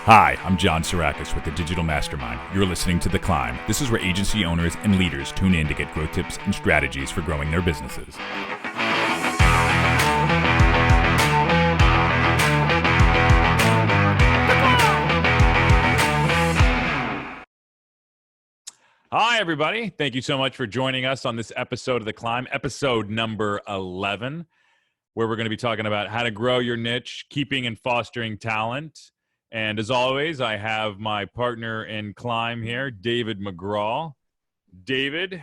Hi, I'm John Sarakis with the Digital Mastermind. You're listening to The Climb. This is where agency owners and leaders tune in to get growth tips and strategies for growing their businesses. Hi, everybody. Thank you so much for joining us on this episode of The Climb, episode number 11, where we're going to be talking about how to grow your niche, keeping and fostering talent. And as always, I have my partner in climb here, David McGraw. David,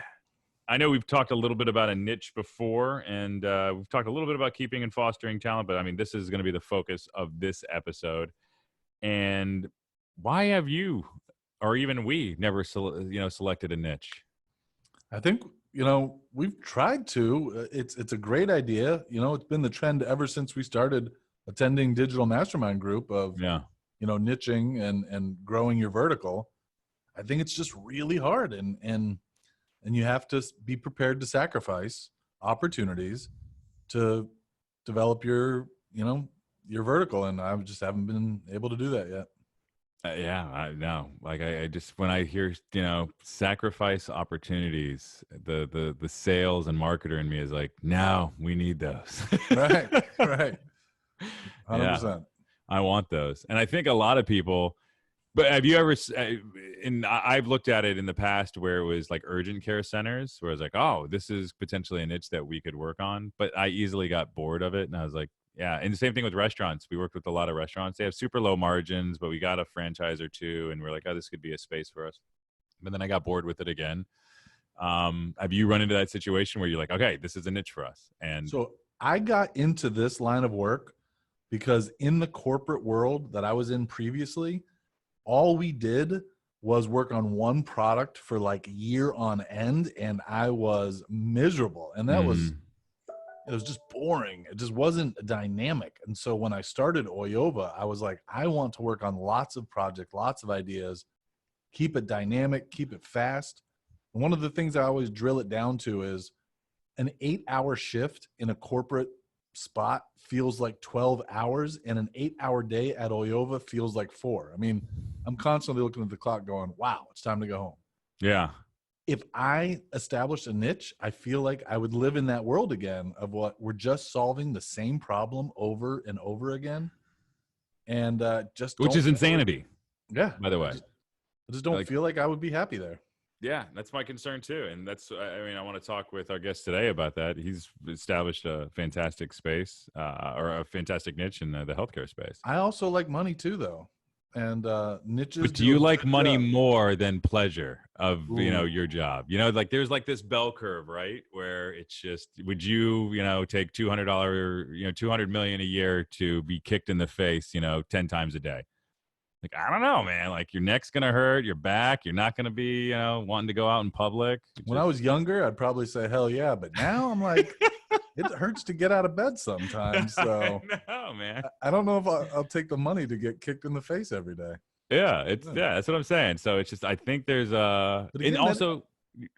I know we've talked a little bit about a niche before, and we've talked a little bit about keeping and fostering talent, but I mean, this is going to be the focus of this episode. And why have you, or even we, never selected a niche? I think, we've tried to. It's a great idea. It's been the trend ever since we started attending Digital Mastermind group of niching and growing your vertical. I think it's just really hard, and you have to be prepared to sacrifice opportunities to develop your vertical, and I just haven't been able to do that yet. I know. Like I just, when I hear, sacrifice opportunities, the sales and marketer in me is like, no, we need those. Right. 100%. Yeah, I want those. And I think a lot of people, but have you ever, and I've looked at it in the past where it was like urgent care centers, where I was like, oh, this is potentially a niche that we could work on. But I easily got bored of it. And I was like, yeah. And the same thing with restaurants. We worked with a lot of restaurants. They have super low margins, but we got a franchise or two. And we're like, oh, this could be a space for us. But then I got bored with it again. Have you run into that situation where you're like, okay, this is a niche for us? And so I got into this line of work because in the corporate world that I was in previously, all we did was work on one product for like a year on end, and I was miserable. And that it was just boring. It just wasn't dynamic. And so when I started Oyova, I was like, I want to work on lots of projects, lots of ideas, keep it dynamic, keep it fast. And one of the things I always drill it down to is an 8-hour shift in a corporate spot feels like 12 hours, and an 8-hour day at Oyova feels like 4. I mean, I'm constantly looking at the clock going, wow, it's time to go home. Yeah. If I established a niche, I feel like I would live in that world again of what we're just solving the same problem over and over again. And which is insanity. Yeah. By the way, I just don't feel like I would be happy there. Yeah, that's my concern too. And that's, I want to talk with our guest today about that. He's established a fantastic space or a fantastic niche in the healthcare space. I also like money too, though. And niches. But do you like money more than pleasure of, your job? Like there's like this bell curve, right? Where it's just, would you, take $200, $200 million a year to be kicked in the face, 10 times a day? Like, I don't know, man. Like your neck's going to hurt, your back, you're not going to be, wanting to go out in public. When I was younger, I'd probably say, hell yeah. But now I'm like, it hurts to get out of bed sometimes. So no, man. I don't know if I'll take the money to get kicked in the face every day. Yeah, that's what I'm saying. So it's just, I think there's and also,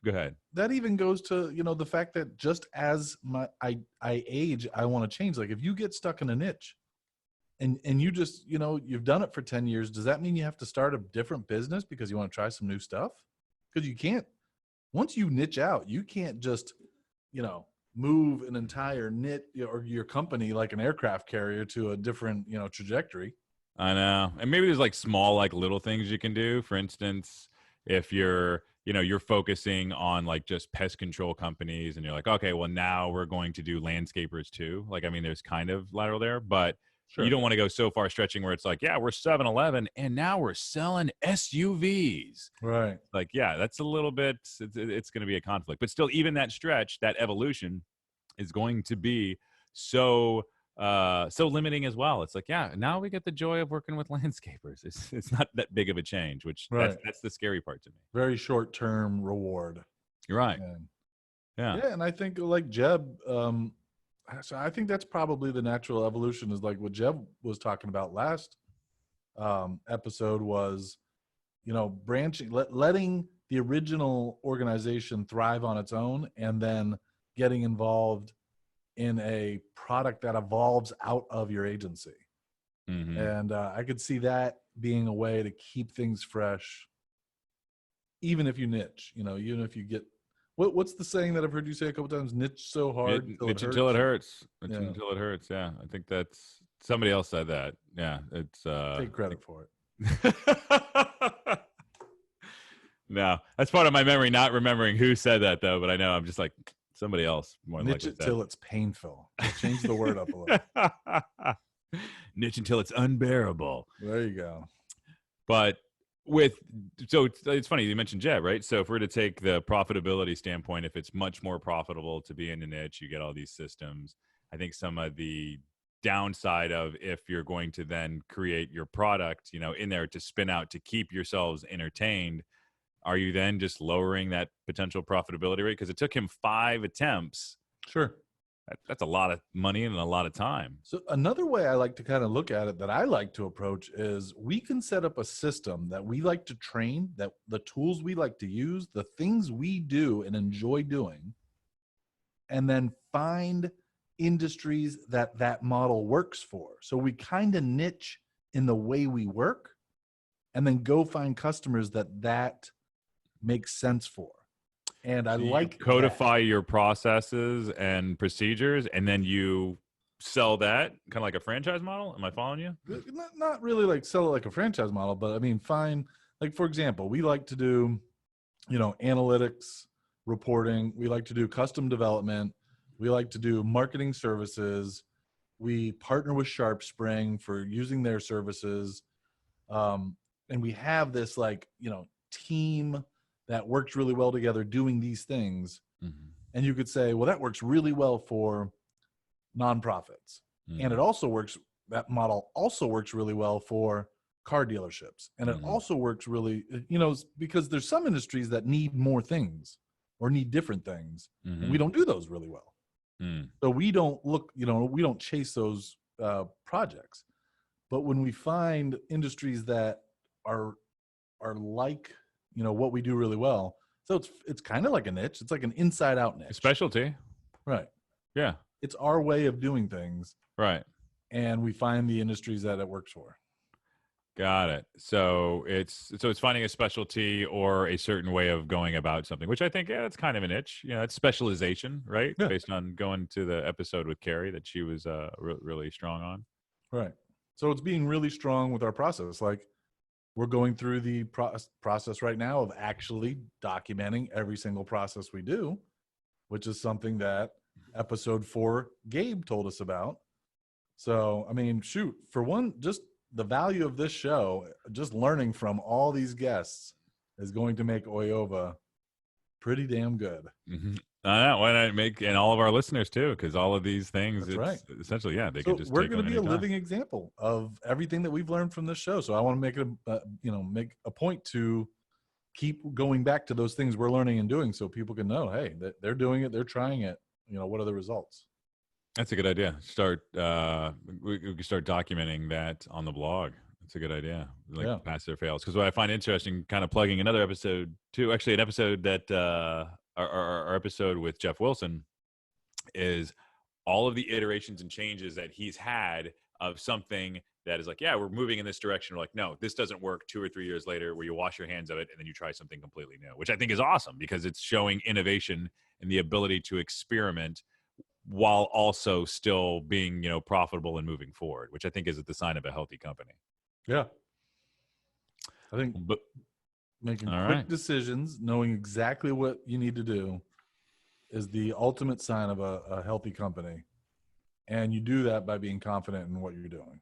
go ahead. That even goes to, the fact that just as I age, I want to change. Like if you get stuck in a niche and you just, you've done it for 10 years, does that mean you have to start a different business because you want to try some new stuff? Because you can't, once you niche out, you can't just, move an entire niche or your company like an aircraft carrier to a different, trajectory. I know. And maybe there's like small, like little things you can do. For instance, if you're, you're focusing on like just pest control companies and you're like, okay, well now we're going to do landscapers too. Like, I mean, there's kind of lateral there, but sure, you don't want to go so far stretching where it's like, yeah, we're 7-Eleven and now we're selling SUVs. Right. Like, yeah, that's a little bit, it's going to be a conflict, but still even that stretch, that evolution is going to be so limiting as well. It's like, yeah, now we get the joy of working with landscapers. It's not that big of a change, which right, that's the scary part to me. Very short-term reward. You're right. Yeah. And I think like Jeb, so I think that's probably the natural evolution is like what Jeb was talking about last episode was, branching, letting the original organization thrive on its own and then getting involved in a product that evolves out of your agency. Mm-hmm. And I could see that being a way to keep things fresh, even if you niche, even if you get, what's the saying that I've heard you say a couple times? Niche so hard till Niche it until it hurts. hurts. Niche until it hurts. Yeah, I think that's somebody else said that. Yeah, it's Take credit for it. No, that's part of my memory, not remembering who said that though. But I know I'm just like somebody else more than Niche likely it till it's painful. Just change the word up a little. Niche until it's unbearable. There you go. But so it's funny you mentioned Jeb, right? So if we're to take the profitability standpoint, if it's much more profitable to be in a niche, you get all these systems. I think some of the downside of if you're going to then create your product, in there to spin out to keep yourselves entertained, are you then just lowering that potential profitability rate? Because it took him 5 attempts. Sure. That's a lot of money and a lot of time. So another way I like to kind of look at it that I like to approach is we can set up a system that we like to train, that the tools we like to use, the things we do and enjoy doing, and then find industries that model works for. So we kind of niche in the way we work and then go find customers that makes sense for. And I like codify your processes and procedures, and then you sell that kind of like a franchise model. Am I following you? Not really like sell it like a franchise model, but I mean, find, like, for example, we like to do, analytics reporting. We like to do custom development. We like to do marketing services. We partner with SharpSpring for using their services. And we have this team that works really well together doing these things. Mm-hmm. And you could say, well, that works really well for nonprofits. Mm-hmm. And that model also works really well for car dealerships. And it also works really, because there's some industries that need more things or need different things. Mm-hmm. And we don't do those really well. Mm. So we don't we don't chase those projects. But when we find industries that are like, what we do really well. So it's kind of like a niche. It's like an inside out niche. A specialty. Right. Yeah. It's our way of doing things. Right. And we find the industries that it works for. Got it. So it's finding a specialty or a certain way of going about something, which I think, it's kind of a niche. It's specialization, right? Yeah. Based on going to the episode with Carrie that she was really strong on. Right. So it's being really strong with our process. Like, we're going through the process right now of actually documenting every single process we do, which is something that episode 4, Gabe told us about. So, I mean, shoot, for one, just the value of this show, just learning from all these guests is going to make Oyova pretty damn good. Mm-hmm. Why not make, and all of our listeners too, because all of these things, that's right. Essentially, they could just. We're going to be a living example of everything that we've learned from this show. So I want to make it, make a point to keep going back to those things we're learning and doing, so people can know, hey, they're doing it, they're trying it. What are the results? That's a good idea. We can start documenting that on the blog. That's a good idea. Pass or fails. Because what I find interesting, kind of plugging another episode too, actually an episode that. Our episode with Jeff Wilson is all of the iterations and changes that he's had of something that is like, yeah, we're moving in this direction. We're like, no, this doesn't work 2 or 3 years later, where you wash your hands of it and then you try something completely new, which I think is awesome because it's showing innovation and the ability to experiment while also still being, profitable and moving forward, which I think is the sign of a healthy company. Yeah. I think making quick decisions, knowing exactly what you need to do is the ultimate sign of a healthy company. And you do that by being confident in what you're doing.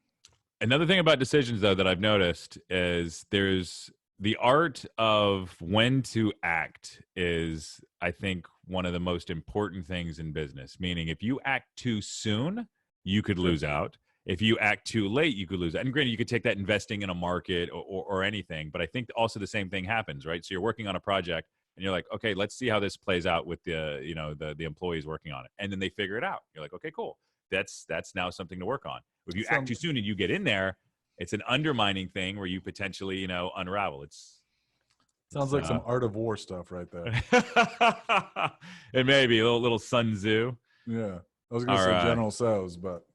Another thing about decisions, though, that I've noticed is there's the art of when to act is, I think, one of the most important things in business. Meaning, if you act too soon, you could lose out. If you act too late, you could lose that. And granted, you could take that investing in a market or anything, but I think also the same thing happens, right? So you're working on a project and you're like, okay, let's see how this plays out with the employees working on it. And then they figure it out. You're like, okay, cool. That's now something to work on. If you act too soon and you get in there, it's an undermining thing where you potentially, unravel. Sounds like some Art of War stuff right there. It may be a little Sun Tzu. Yeah. I was going to say General So's, but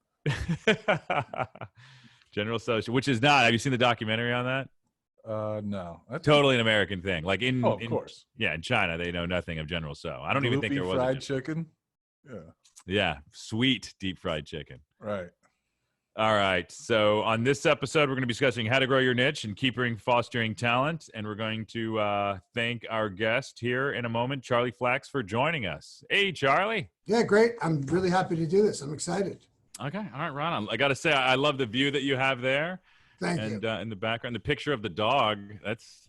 General Social, which is not. Have you seen the documentary on that? No. Totally an American thing. Like of course. Yeah, in China, they know nothing of General So. I don't even think there was fried chicken. Yeah. Yeah, sweet deep fried chicken. Right. All right. So on this episode, we're going to be discussing how to grow your niche and keeping fostering talent. And we're going to thank our guest here in a moment, Charlie Flax, for joining us. Hey, Charlie. Yeah, great. I'm really happy to do this. I'm excited. Okay. All right, Ron. I got to say, I love the view that you have there. Thank you. And in the background, the picture of the dog. That's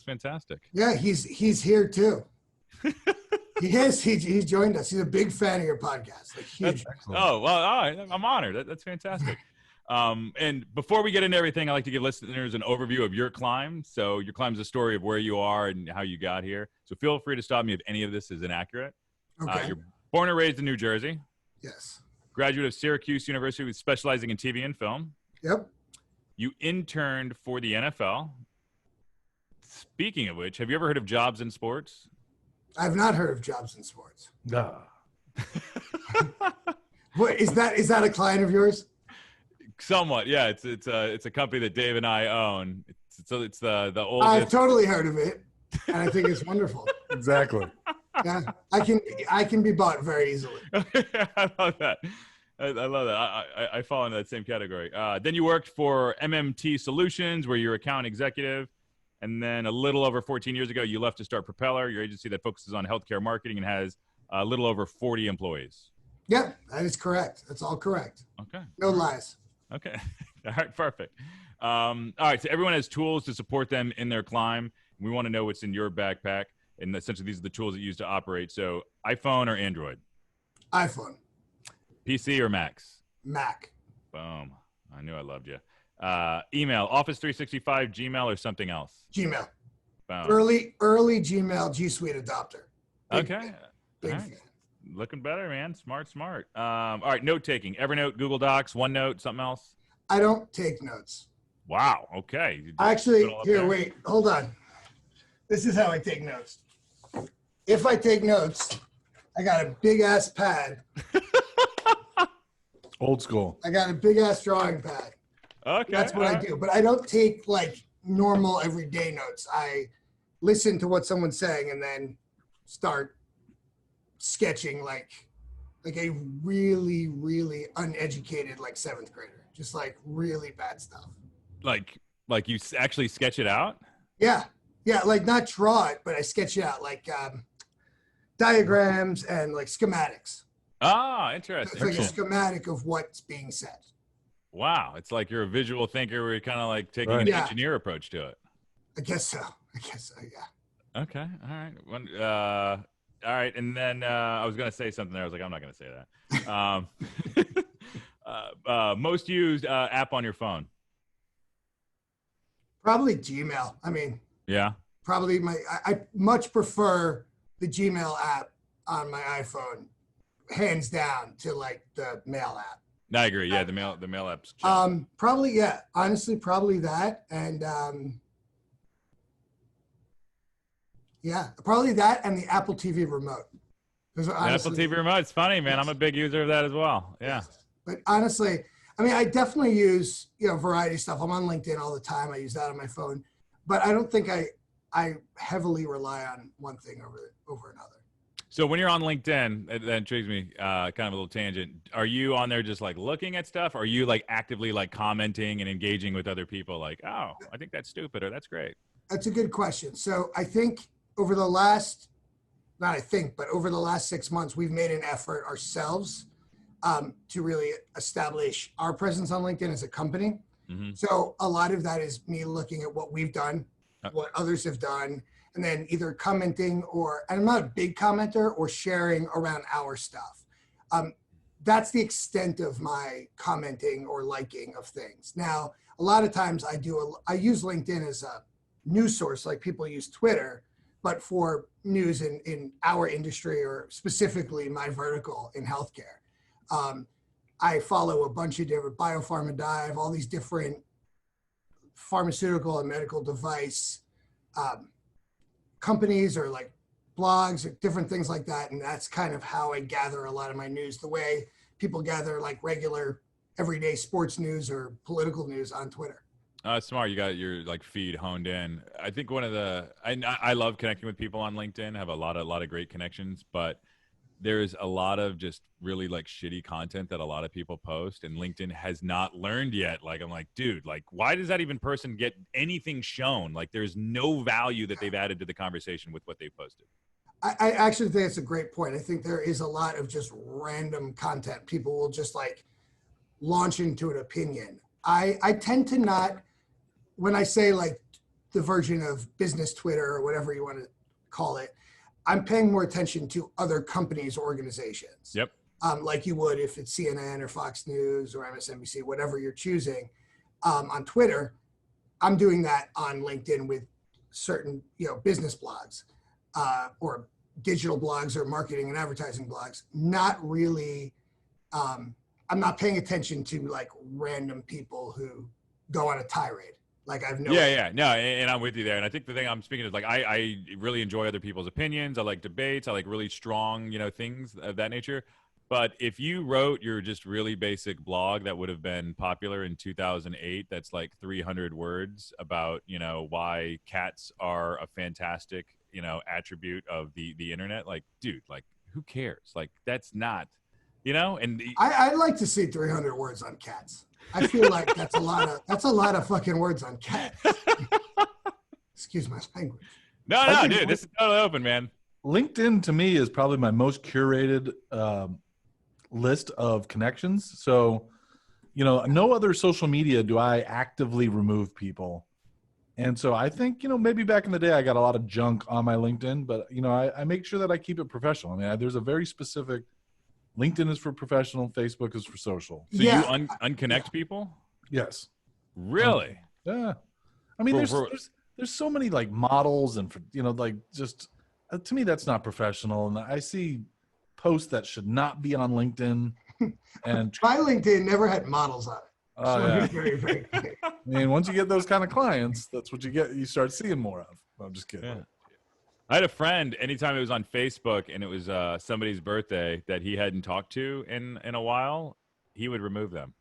fantastic. Yeah, he's here too. He is. He's joined us. He's a big fan of your podcast. Like huge. Oh, well, I'm honored. That's fantastic. And before we get into everything, I like to give listeners an overview of your climb. So your climb is a story of where you are and how you got here. So feel free to stop me if any of this is inaccurate. Okay. You're born and raised in New Jersey. Yes. Graduate of Syracuse University with specializing in TV and film. Yep. You interned for the NFL. Speaking of which, have you ever heard of jobs in sports? I've not heard of jobs in sports. Ah. What is that? Is that a client of yours? Somewhat, yeah. It's a company that Dave and I own. It's the oldest. I've totally heard of it, and I think it's wonderful. Exactly. Yeah, I can be bought very easily. I love that. I love that. I fall into that same category. Then you worked for MMT Solutions, where you're account executive. And then a little over 14 years ago, you left to start Propeller, your agency that focuses on healthcare marketing and has a little over 40 employees. Yep, that is correct. That's all correct. Okay. No lies. Okay. All right. Perfect. All right. So everyone has tools to support them in their climb. We want to know what's in your backpack. And essentially, these are the tools that you use to operate. So iPhone or Android? iPhone. PC or Macs? Mac. Boom. I knew I loved you. Email, Office 365, Gmail, or something else? Gmail. Boom. Early Gmail G Suite adopter. Okay. Big All right. fan. Looking better, man. Smart. All right, note taking. Evernote, Google Docs, OneNote, something else? I don't take notes. Wow. Okay. You just Actually, put it all up here, there? wait, hold on. This is how I take notes. If I take notes, I got a big ass pad. Old school. I got a big ass drawing pad. Okay. That's what I do. But I don't take like normal everyday notes. I listen to what someone's saying and then start sketching like a really, really uneducated like seventh grader. Just like really bad stuff. Like you actually sketch it out? Yeah. Yeah, like not draw it, but I sketch it out like diagrams and like schematics. Ah, interesting. It's like a schematic of what's being said. Wow. It's like you're a visual thinker where you're kind of like taking an Yeah. engineer approach to it. I guess so. Yeah. Okay. All right. And then I was going to say something there. I was like, I'm not going to say that. Most used app on your phone? Probably Gmail. I mean, Yeah. probably I much prefer the Gmail app on my iPhone, hands down, to like the mail app. I agree. Yeah, the mail apps. Probably, yeah. Honestly, probably that. And yeah, probably that and the Apple TV remote. Apple TV remote. It's funny, man. I'm a big user of that as well. Yeah. But honestly, I mean, I definitely use, variety of stuff. I'm on LinkedIn all the time. I use that on my phone. But I don't think I heavily rely on one thing over another. So when you're on LinkedIn, that intrigues me, kind of a little tangent. Are you on there just like looking at stuff? Or are you like actively like commenting and engaging with other people like, oh, I think that's stupid or that's great? That's a good question. So I think over the last 6 months, we've made an effort ourselves to really establish our presence on LinkedIn as a company. Mm-hmm. So a lot of that is me looking at what we've done, what others have done, and then either commenting and I'm not a big commenter, or sharing around our stuff. That's the extent of my commenting or liking of things. Now, a lot of times I use LinkedIn as a news source, like people use Twitter, but for news in our industry, or specifically my vertical in healthcare. I follow a bunch of different Biopharma Dive, all these different pharmaceutical and medical device companies, or like blogs, or different things like that. And that's kind of how I gather a lot of my news, the way people gather like regular everyday sports news or political news on Twitter. Smart. You got your like feed honed in. I think one of the I love connecting with people on LinkedIn. Have a lot of great connections, but there's a lot of just really like shitty content that a lot of people post, and LinkedIn has not learned yet. Like I'm like, dude, like why does that even person get anything shown? Like there's no value that they've added to the conversation with what they've posted. I actually think it's a great point. I think there is a lot of just random content. People will just like launch into an opinion. I tend to not, when I say like the version of business Twitter or whatever you want to call it, I'm paying more attention to other companies or organizations. Yep. Like you would if it's CNN or Fox News or MSNBC, whatever you're choosing. On Twitter, I'm doing that on LinkedIn with certain, business blogs or digital blogs or marketing and advertising blogs. Not really. I'm not paying attention to like random people who go on a tirade. Like I've no. Yeah. No, and I'm with you there. And I think the thing I'm speaking is like I really enjoy other people's opinions. I like debates. I like really strong, things of that nature. But if you wrote your just really basic blog that would have been popular in 2008, that's like 300 words about, why cats are a fantastic, attribute of the internet. Like, dude, like who cares? Like that's not, and I'd like to see 300 words on cats. I feel like that's a lot of fucking words on cats. Excuse my language. No, dude, this is totally open, man. LinkedIn to me is probably my most curated list of connections. So, no other social media do I actively remove people. And so I think, maybe back in the day I got a lot of junk on my LinkedIn, but, I make sure that I keep it professional. I mean, there's a very specific, LinkedIn is for professional, Facebook is for social. So you unconnect people? Yes. Really? Yeah. I mean, there's so many like models and, like just, to me, that's not professional. And I see posts that should not be on LinkedIn. And my LinkedIn never had models on it. Oh, So yeah. very, very clear. I mean, once you get those kind of clients, that's what you get. You start seeing more of. I'm just kidding. Yeah. I had a friend, anytime it was on Facebook and it was somebody's birthday that he hadn't talked to in a while, he would remove them.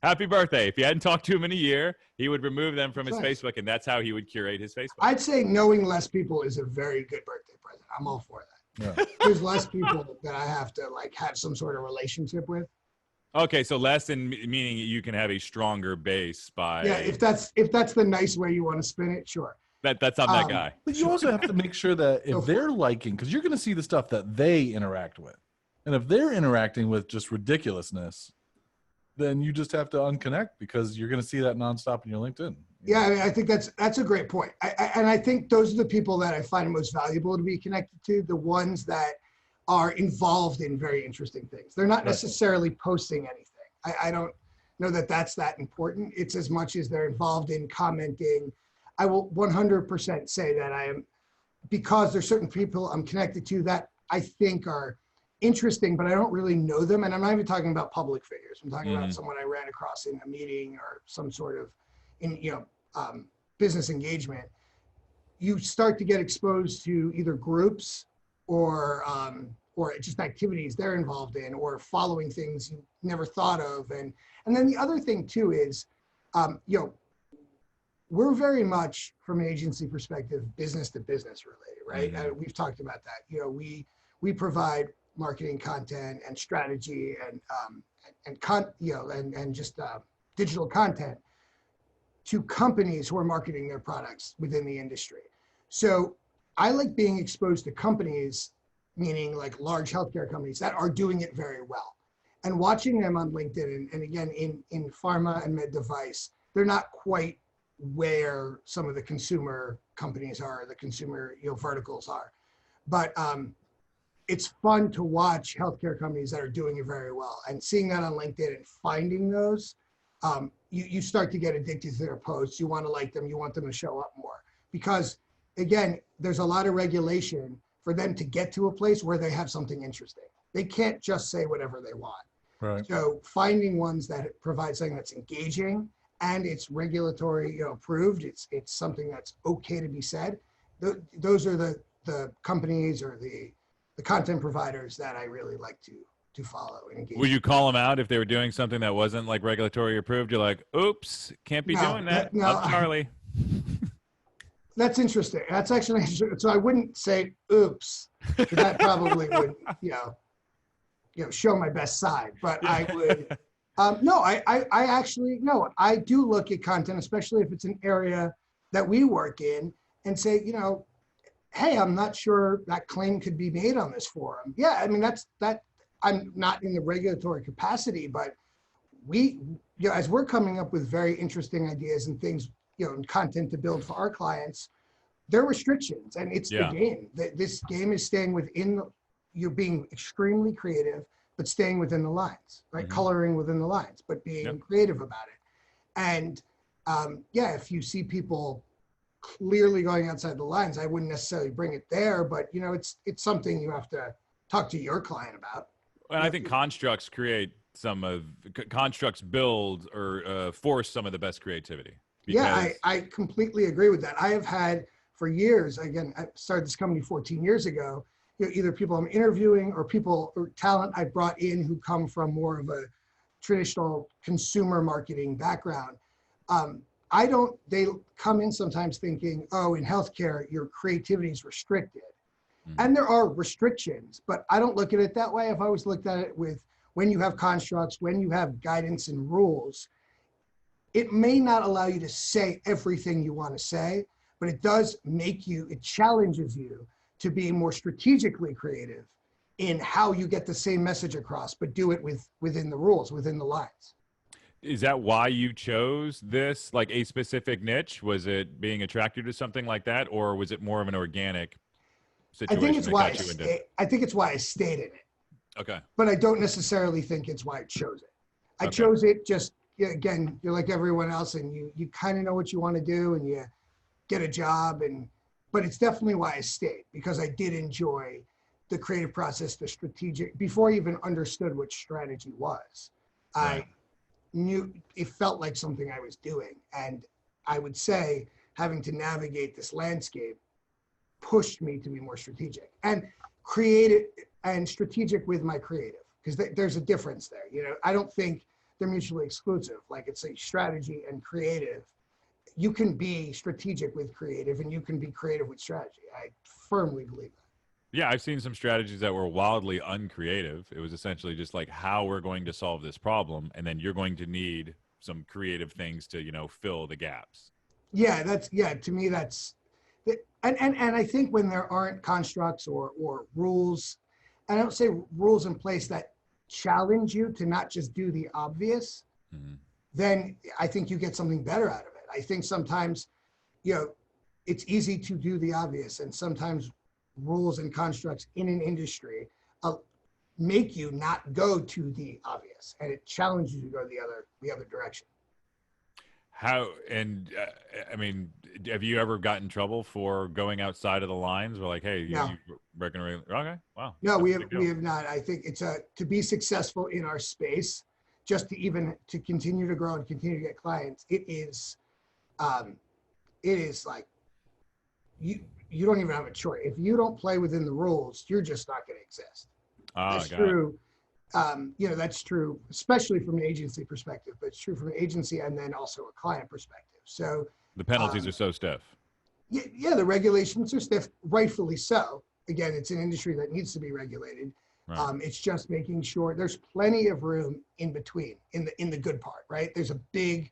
Happy birthday. If he hadn't talked to him in a year, he would remove them from his Facebook, and that's how he would curate his Facebook. I'd say knowing less people is a very good birthday present. I'm all for that. Yeah. There's less people that I have to like have some sort of relationship with. Okay, so less in meaning you can have a stronger base by. Yeah, if that's the nice way you want to spin it, sure. That's not that guy. But you also have to make sure that if they're liking, because you're going to see the stuff that they interact with, and if they're interacting with just ridiculousness, then you just have to unconnect because you're going to see that nonstop in your LinkedIn. Yeah, I mean, I think that's a great point. And I think those are the people that I find most valuable to be connected to, the ones that are involved in very interesting things. They're not necessarily posting anything. I don't know that that's that important. It's as much as they're involved in commenting. I will 100% say that I am, because there's certain people I'm connected to that I think are interesting, but I don't really know them. And I'm not even talking about public figures. I'm talking about someone I ran across in a meeting or some sort of business engagement. You start to get exposed to either groups or just activities they're involved in, or following things you never thought of. And then the other thing too is, we're very much, from an agency perspective, business to business related, right? Mm-hmm. We've talked about that. We provide marketing content and strategy and just digital content to companies who are marketing their products within the industry. So I like being exposed to companies, meaning like large healthcare companies that are doing it very well, and watching them on LinkedIn. And again, in pharma and med device, they're not quite where some of the consumer companies are, the consumer verticals are. But it's fun to watch healthcare companies that are doing it very well, and seeing that on LinkedIn and finding those, you start to get addicted to their posts. You want to like them, you want them to show up more, because again, there's a lot of regulation for them to get to a place where they have something interesting. They can't just say whatever they want. Right. So finding ones that provide something that's engaging and it's regulatory approved, it's something that's okay to be said. Those are the companies or the content providers that I really like to to follow and engage. Would you call them out if they were doing something that wasn't like regulatory approved? You're like, oops, can't be doing that. No, Up Charlie. That's interesting. That's actually interesting. So I wouldn't say oops. That probably would, show my best side. But I would, no, I actually, no, I do look at content, especially if it's an area that we work in, and say, hey, I'm not sure that claim could be made on this forum. Yeah, I mean, that I'm not in the regulatory capacity, but we, as we're coming up with very interesting ideas and things, and content to build for our clients, there are restrictions, and it's the game. This game is staying within, you're being extremely creative, but staying within the lines, right? Mm-hmm. Coloring within the lines, but being creative about it. And if you see people clearly going outside the lines, I wouldn't necessarily bring it there, but it's something you have to talk to your client about. And I think constructs build or force some of the best creativity. Yeah, I completely agree with that. I have had for years, again, I started this company 14 years ago, either people I'm interviewing or people or talent I brought in who come from more of a traditional consumer marketing background. They come in sometimes thinking, oh, in healthcare, your creativity is restricted. Mm-hmm. And there are restrictions, but I don't look at it that way. I've always looked at it with when you have constructs, when you have guidance and rules, it may not allow you to say everything you want to say, but it does it challenges you to be more strategically creative in how you get the same message across, but do it within the rules, within the lines. Is that why you chose this, like a specific niche? Was it being attracted to something like that, or was it more of an organic situation? I think it's why I stayed in it. Okay. But I don't necessarily think it's why I chose it. I chose it just, again, you're like everyone else, and you kind of know what you want to do, and you get a job, but it's definitely why I stayed, because I did enjoy the creative process, the strategic, before I even understood what strategy was. Right. I knew it felt like something I was doing, and I would say having to navigate this landscape pushed me to be more strategic and creative and strategic with my creative, because there's a difference there. I don't think they're mutually exclusive. Like, it's a strategy and creative. You can be strategic with creative, and you can be creative with strategy. I firmly believe that. Yeah, I've seen some strategies that were wildly uncreative. It was essentially just like how we're going to solve this problem, and then you're going to need some creative things to, fill the gaps. Yeah, to me, that's, and I think when there aren't constructs or rules, I don't say rules in place that challenge you to not just do the obvious, then I think you get something better out of it. I think sometimes, it's easy to do the obvious, and sometimes rules and constructs in an industry make you not go to the obvious, and it challenges you to go the other direction. How, and I mean, have you ever gotten in trouble for going outside of the lines? We're like, hey, no. you reckon, okay, wow. No, we have not. I think it's to be successful in our space, just to continue to grow and continue to get clients. It is like, you don't even have a choice. If you don't play within the rules, you're just not going to exist. That's true. That's true, especially from an agency perspective, but it's true from an agency and then also a client perspective. So the penalties are so stiff. Yeah, the regulations are stiff, rightfully so. Again, it's an industry that needs to be regulated. Right. It's just making sure there's plenty of room in between, in the good part, right? There's a big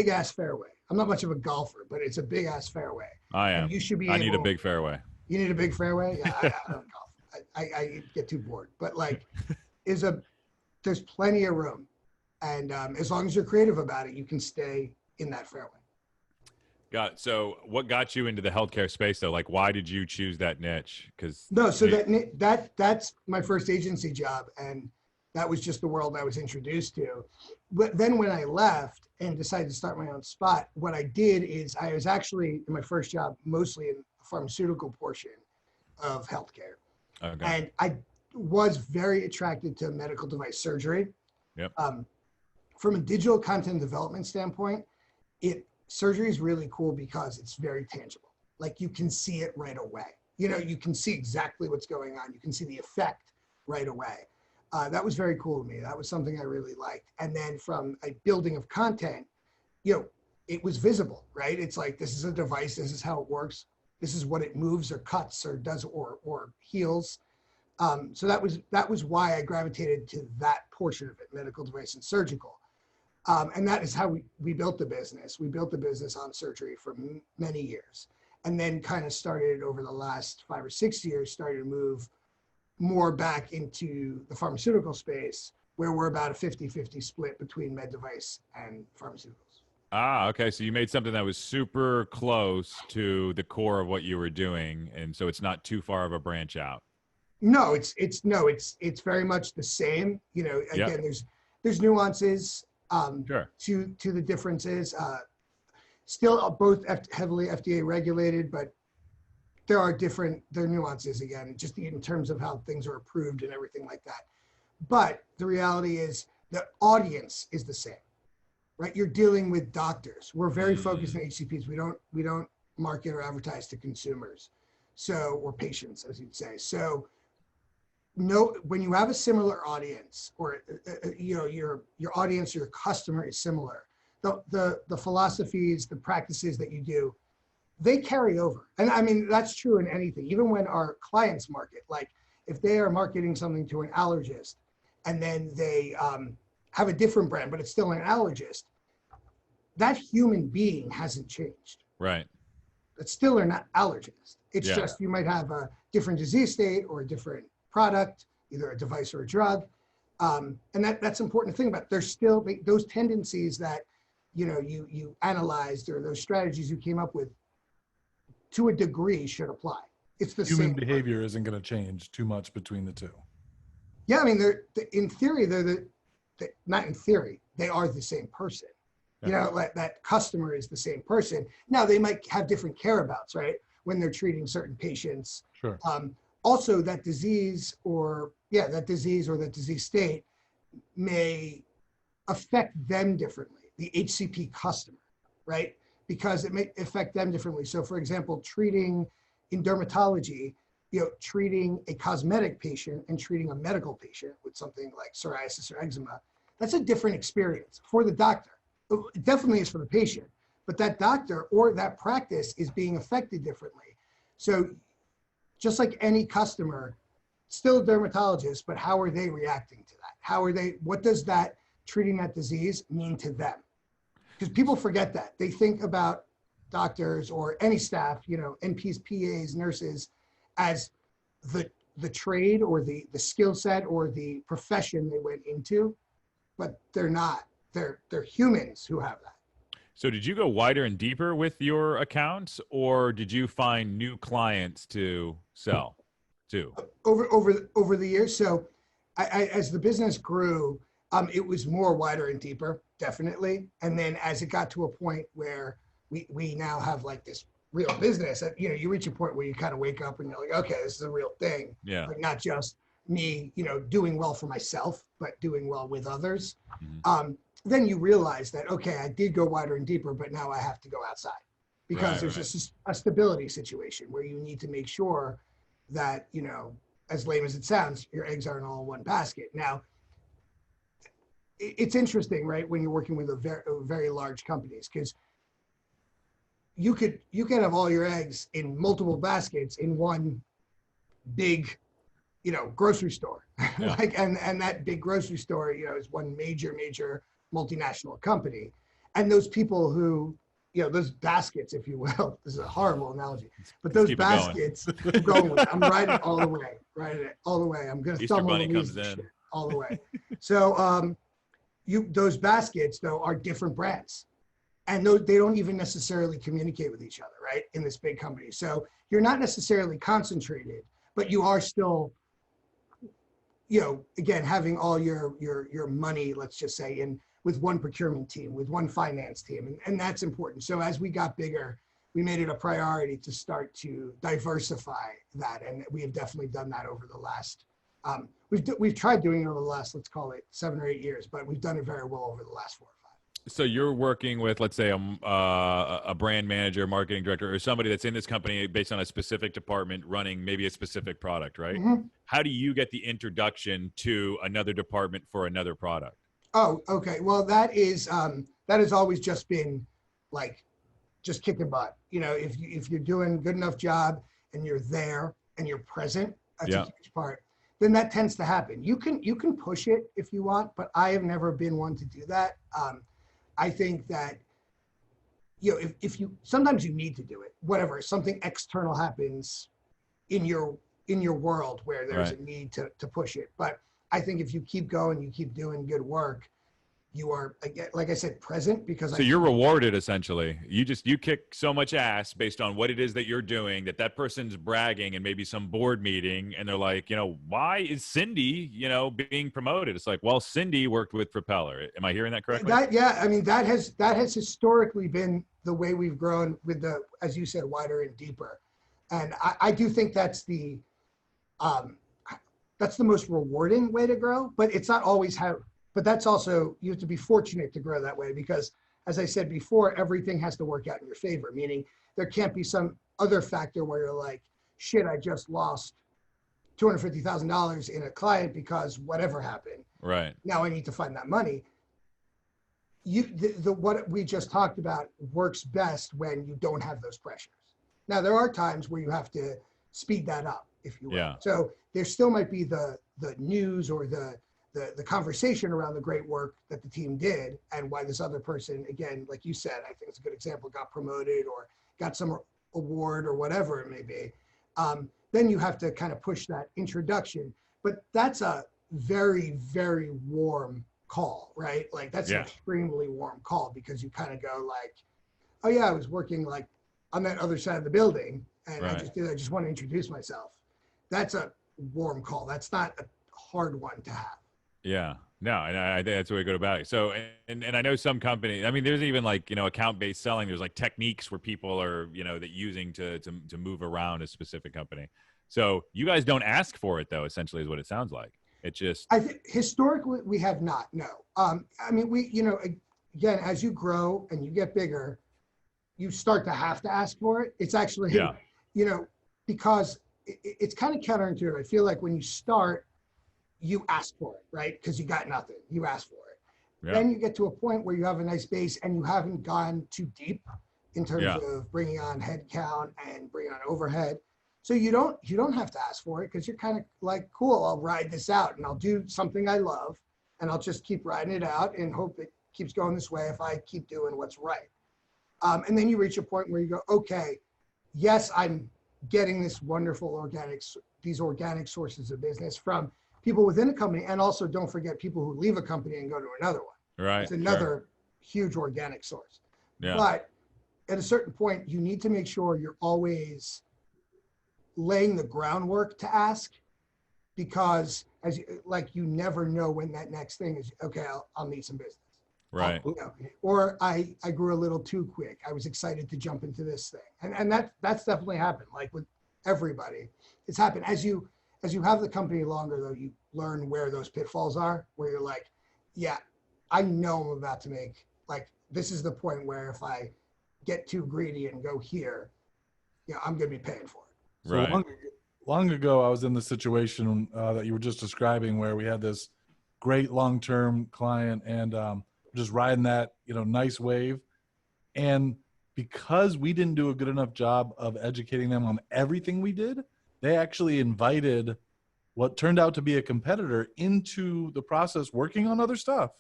ass fairway. I'm not much of a golfer, but it's a big ass fairway. I am. And you should be. I need a big fairway. You need a big fairway? Yeah, I don't golf. I get too bored. But like, there's plenty of room, and as long as you're creative about it, you can stay in that fairway. Got it. So what got you into the healthcare space though? Like, why did you choose that niche? That's my first agency job, and that was just the world I was introduced to. But then when I left and decided to start my own spot, what I did is I was actually in my first job mostly in the pharmaceutical portion of healthcare. Okay. And I was very attracted to medical device surgery. Yep. From a digital content development standpoint, surgery is really cool because it's very tangible. Like, you can see it right away. You can see exactly what's going on. You can see the effect right away. That was very cool to me. That was something I really liked. And then from a building of content, you know, it was visible, right? It's like, this is a device, this is how it works, this is what it moves or cuts or does or heals. So that was why I gravitated to that portion of it, medical device and surgical. And that is how we built the business. We built the business on surgery for many years, and then kind of started over the last 5 or 6 years, started to move more back into the pharmaceutical space, where we're about a 50-50 split between med device and pharmaceuticals. Ah, okay. So you made something that was super close to the core of what you were doing, and so it's not too far of a branch out. No, it's very much the same. You know, again, there's nuances to the differences. Still both heavily FDA regulated, but there are nuances again, just in terms of how things are approved and everything like that. But the reality is the audience is the same, right? You're dealing with doctors. We're very focused on HCPs. We don't market or advertise to consumers, or patients, as you'd say. So when you have a similar audience, or your audience or your customer is similar, the philosophies, the practices that you do, they carry over. And I mean, that's true in anything. Even when our clients market, like if they are marketing something to an allergist and then they have a different brand, but it's still an allergist, that human being hasn't changed. Right. It's still an allergist. It's just, you might have a different disease state or a different product, either a device or a drug. And that's important to think about. There's still those tendencies that, you analyzed, or those strategies you came up with, to a degree should apply. It's the human same behavior isn't going to change too much between the two. Yeah, I mean, in theory, not in theory, they are the same person. Yeah. That customer is the same person. Now they might have different care abouts, right? When they're treating certain patients. Sure. Also, that disease or that disease state may affect them differently, the HCP customer, right? Because it may affect them differently. So for example, treating in dermatology, treating a cosmetic patient and treating a medical patient with something like psoriasis or eczema, that's a different experience for the doctor. It definitely is for the patient, but that doctor or that practice is being affected differently. So just like any customer, still a dermatologist, but how are they reacting to that? What does that treating that disease mean to them? Because people forget that. They think about doctors or any staff, NPs, PAs, nurses, as the trade or the skill set or the profession they went into, but they're not. They're humans who have that. So did you go wider and deeper with your accounts, or did you find new clients to sell to? Over the years. So as the business grew, it was more wider and deeper, definitely. And then as it got to a point where we now have like this real business, you reach a point where you kind of wake up and you're like, okay, this is a real thing. Yeah. Like not just me, doing well for myself, but doing well with others. Mm-hmm. Then you realize that, okay, I did go wider and deeper, but now I have to go outside because there's just a stability situation where you need to make sure that, as lame as it sounds, your eggs aren't all in one basket. Now, it's interesting, right, when you're working with a very large companies, because you could have all your eggs in multiple baskets in one big, grocery store. Yeah. and that big grocery store, is one major multinational company. And those people who, those baskets, if you will, this is a horrible analogy, but those baskets, I'm going with it. I'm riding it all the way, I'm going to Easter Bunny comes in shit all the way. So those baskets, though, are different brands. And they don't even necessarily communicate with each other, right, in this big company. So you're not necessarily concentrated, but you are still, again, having all your money, let's just say, in with one procurement team, with one finance team, and that's important. So as we got bigger, we made it a priority to start to diversify that, and we have definitely done that over the last. We've tried doing it over the last, let's call it 7 or 8 years, but we've done it very well over the last 4 or 5. So you're working with, let's say, a brand manager, marketing director, or somebody that's in this company based on a specific department running maybe a specific product, right? Mhm. How do you get the introduction to another department for another product? Oh, okay. Well, that has always just been like just kicking butt. You know, if you're doing a good enough job and you're there and you're present, that's a Yeah. huge part. Then that tends to happen. You can push it if you want, but I have never been one to do that. I think that, you know, if you sometimes you need to do it. Whatever, something external happens in your world where there's Right. a need to push it. But I think if you keep going, you keep doing good work, you are, like I said, present, because So you're rewarded essentially. You kick so much ass based on what it is that you're doing that person's bragging and maybe some board meeting, and they're like, why is Cindy, being promoted? It's like, well, Cindy worked with Propeller. Am I hearing that correctly? Yeah, I mean, that has historically been the way we've grown with the, as you said, wider and deeper. And I do think that's the most rewarding way to grow, but it's not always how. But that's also, you have to be fortunate to grow that way, because as I said before, everything has to work out in your favor, meaning there can't be some other factor where you're like, shit, I just lost $250,000 in a client because whatever happened. Right. Now I need to find that money. What we just talked about works best when you don't have those pressures. Now there are times where you have to speed that up, if you will. Yeah. So there still might be the news or the conversation around the great work that the team did and why this other person, again, like you said, I think it's a good example, got promoted or got some award or whatever it may be. Then you have to kind of push that introduction. But that's a very, very warm call, right? Like that's an extremely warm call, because you kind of go like, oh yeah, I was working like on that other side of the building and I just want to introduce myself. That's a warm call. That's not a hard one to have. Yeah, no, and I think that's the way to go about it. So, and I know some companies, I mean, there's even like, account-based selling, there's like techniques where people are, that using to move around a specific company. So you guys don't ask for it though, essentially is what it sounds like. It just. I think historically we have not, no. I mean, we, again, as you grow and you get bigger, you start to have to ask for it. It's actually, because it's kind of counterintuitive. I feel like when you start, you ask for it, right? Because you got nothing, you ask for it. Yeah. Then you get to a point where you have a nice base and you haven't gone too deep in terms of bringing on headcount and bringing on overhead. So you don't have to ask for it, because you're kind of like, cool, I'll ride this out and I'll do something I love and I'll just keep riding it out and hope it keeps going this way if I keep doing what's right. And then you reach a point where you go, okay, yes, I'm getting this wonderful these organic sources of business from people within a company, and also don't forget people who leave a company and go to another one. Right. It's another huge organic source. Yeah. But at a certain point, you need to make sure you're always laying the groundwork to ask, because you never know when that next thing is. Okay, I'll need some business. Right. Or I grew a little too quick. I was excited to jump into this thing, and that's definitely happened. Like with everybody, it's happened. As you have the company longer, though, you learn where those pitfalls are, where you're like, yeah, I know I'm about to make, like, this is the point where if I get too greedy and go here, I'm going to be paying for it. So long ago, I was in the situation that you were just describing, where we had this great long-term client and just riding that, nice wave. And because we didn't do a good enough job of educating them on everything we did, they actually invited what turned out to be a competitor into the process, working on other stuff.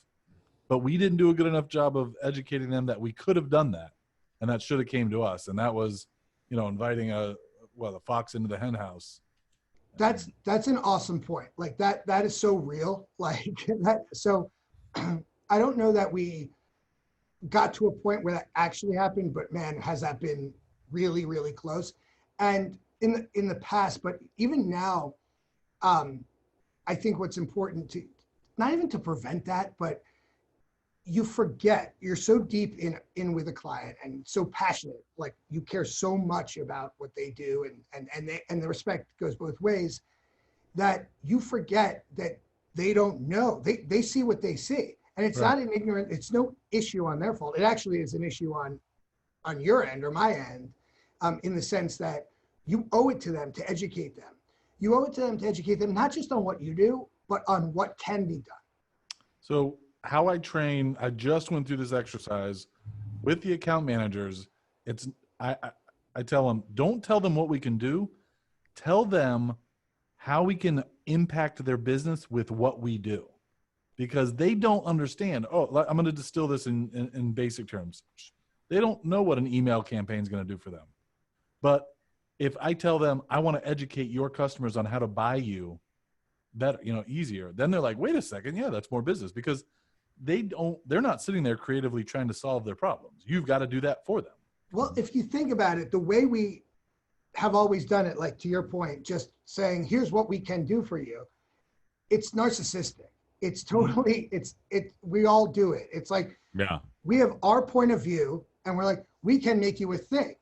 But we didn't do a good enough job of educating them that we could have done that. And that should have came to us. And that was, inviting a fox into the hen house. That's an awesome point. Like that is so real. Like that. So I don't know that we got to a point where that actually happened, but man, has that been really, really close. And in the past, but even now, I think what's important to, not even to prevent that, but you forget, you're so deep in with a client and so passionate, like you care so much about what they do, and the respect goes both ways, that you forget that they don't know. They see what they see. And it's not an ignorant, it's no issue on their fault. It actually is an issue on your end or my end, in the sense that you owe it to them to educate them. You owe it to them to educate them, not just on what you do, but on what can be done. So how I train, I just went through this exercise with the account managers. I tell them, don't tell them what we can do. Tell them how we can impact their business with what we do. Because they don't understand. Oh, I'm going to distill this in basic terms. They don't know what an email campaign is going to do for them. But if I tell them, I want to educate your customers on how to buy you better, easier, then they're like, wait a second. Yeah, that's more business, because they're not sitting there creatively trying to solve their problems. You've got to do that for them. Well, if you think about it, the way we have always done it, like to your point, just saying, here's what we can do for you. It's narcissistic. It's totally, we all do it. It's like, we have our point of view and we're like, we can make you a thing,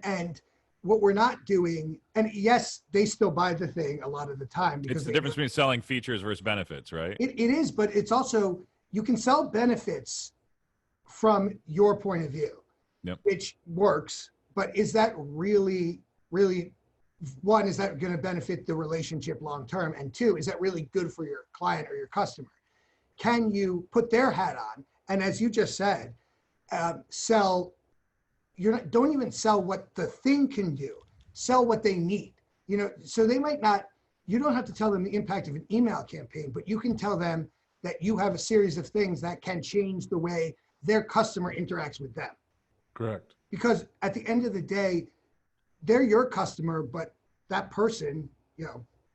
and what we're not doing, and yes, they still buy the thing a lot of the time. Because it's the difference between selling features versus benefits, right? It is, but it's also, you can sell benefits from your point of view, which works, but is that really, one, is that going to benefit the relationship long-term? And two, is that really good for your client or your customer? Can you put their hat on? And as you just said, don't even sell what the thing can do, sell what they need. So they might not, you don't have to tell them the impact of an email campaign, but you can tell them that you have a series of things that can change the way their customer interacts with them. Correct. Because at the end of the day, they're your customer, but that person,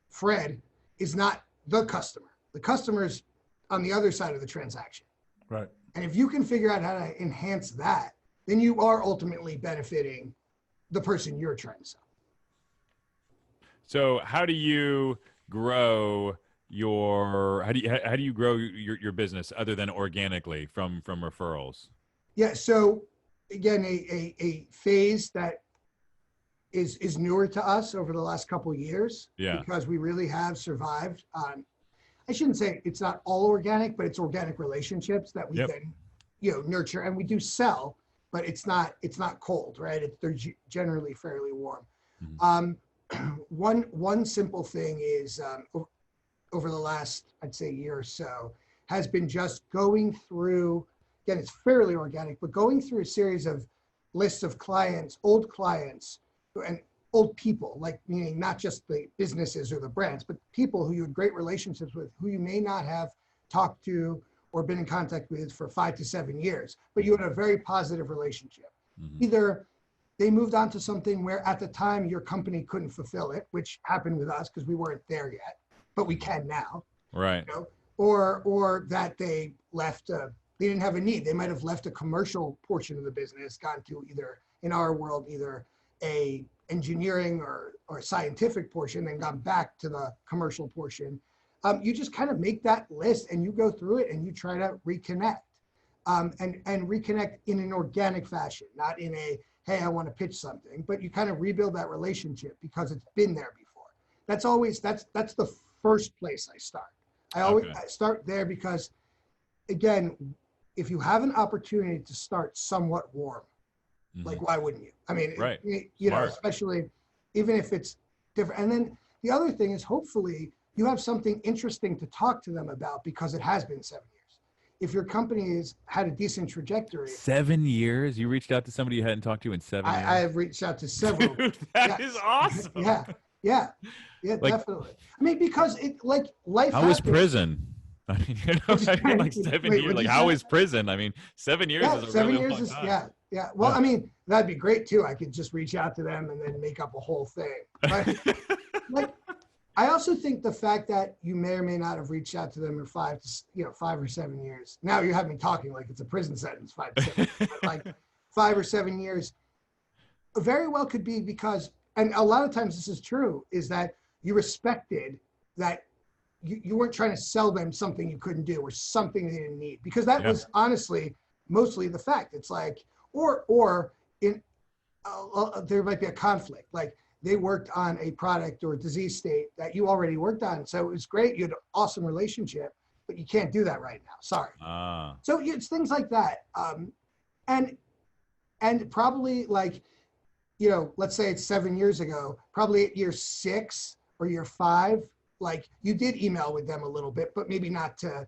Fred, is not the customer. The customer's on the other side of the transaction. Right. And if you can figure out how to enhance that, then you are ultimately benefiting the person you're trying to sell. So how do you grow how do you grow your business other than organically from referrals? Yeah. So again, a phase that is newer to us over the last couple of years, because we really have survived on, I shouldn't say it's not all organic, but it's organic relationships that we then, nurture, and we do sell, but it's not cold, right? They're generally fairly warm. Mm-hmm. One simple thing is, over the last, I'd say, year or so, has been just going through, again, it's fairly organic, but going through a series of lists of clients, old clients, and old people, like meaning not just the businesses or the brands, but people who you had great relationships with, who you may not have talked to or been in contact with for 5 to 7 years, but you had a very positive relationship. Mm-hmm. Either they moved on to something where at the time your company couldn't fulfill it, which happened with us because we weren't there yet, but we can now. Right. Or that they left, they didn't have a need. They might have left a commercial portion of the business, gone to either, in our world, either a engineering or scientific portion, then gone back to the commercial portion. You just kind of make that list and you go through it and you try to reconnect, and reconnect in an organic fashion, not in a, hey, I want to pitch something, but you kind of rebuild that relationship because it's been there before. That's the first place I start. I start there because, again, if you have an opportunity to start somewhat warm, mm-hmm. like why wouldn't you? I mean, right. Especially even if it's different. And then the other thing is, hopefully you have something interesting to talk to them about because it has been 7 years. If your company has had a decent trajectory. 7 years? You reached out to somebody you hadn't talked to in 7 years? I have reached out to several. Dude, that is awesome. Yeah, definitely. I mean, because life. How was prison? I mean, 7 years. How is prison? I mean, 7 years is a 7 really years long is, time. Yeah. Well, I mean, that'd be great too. I could just reach out to them and then make up a whole thing. But I also think the fact that you may or may not have reached out to them in 5 or 7 years. Now you have me talking like it's a prison sentence, 5 to 7, but like 5 or 7 years, very well could be because, and a lot of times this is true, is that you respected that you weren't trying to sell them something you couldn't do or something they didn't need, because that was honestly mostly the fact. It's like, or in there might be a conflict, like they worked on a product or a disease state that you already worked on, so it was great, you had an awesome relationship, but you can't do that right now. Sorry. So it's things like that. And probably like, let's say it's 7 years ago, probably at year 6 or year 5, like you did email with them a little bit, but maybe not to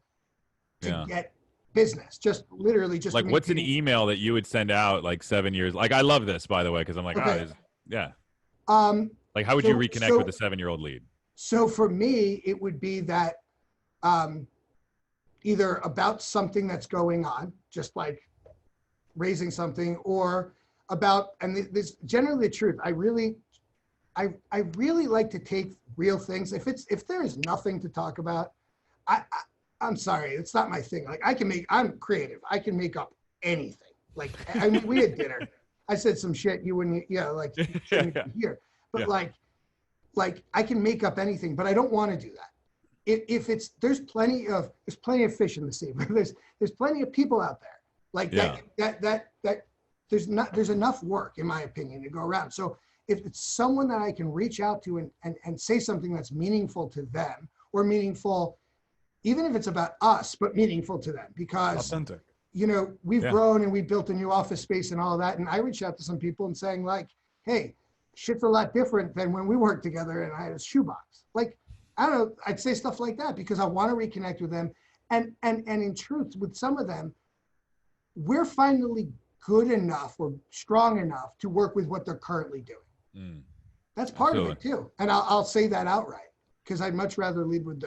get business, just literally just like what's an email that you would send out like 7 years? Like, I love this, by the way, because I'm like, okay. Like, how would you reconnect with a 7-year-old lead? So for me, it would be that either about something that's going on, just like raising something, or about, and this generally the truth, I really like to take real things. If there is nothing to talk about, I'm sorry, it's not my thing. Like I'm creative. I can make up anything. Like, I mean, we had dinner. I said some shit you wouldn't, hear. But like I can make up anything, but I don't want to do that. If there's plenty of fish in the sea, but there's plenty of people out there. Like that there's enough work, in my opinion, to go around. So if it's someone that I can reach out to and say something that's meaningful to them, or meaningful, even if it's about us, but meaningful to them, because authentic. We've grown and we built a new office space and all of that. And I reached out to some people and saying like, hey, shit's a lot different than when we worked together and I had a shoebox. Like, I don't know, I'd say stuff like that because I want to reconnect with them. And in truth, with some of them, we're finally good enough or strong enough to work with what they're currently doing. That's part of it too. And I'll say that outright, because I'd much rather lead with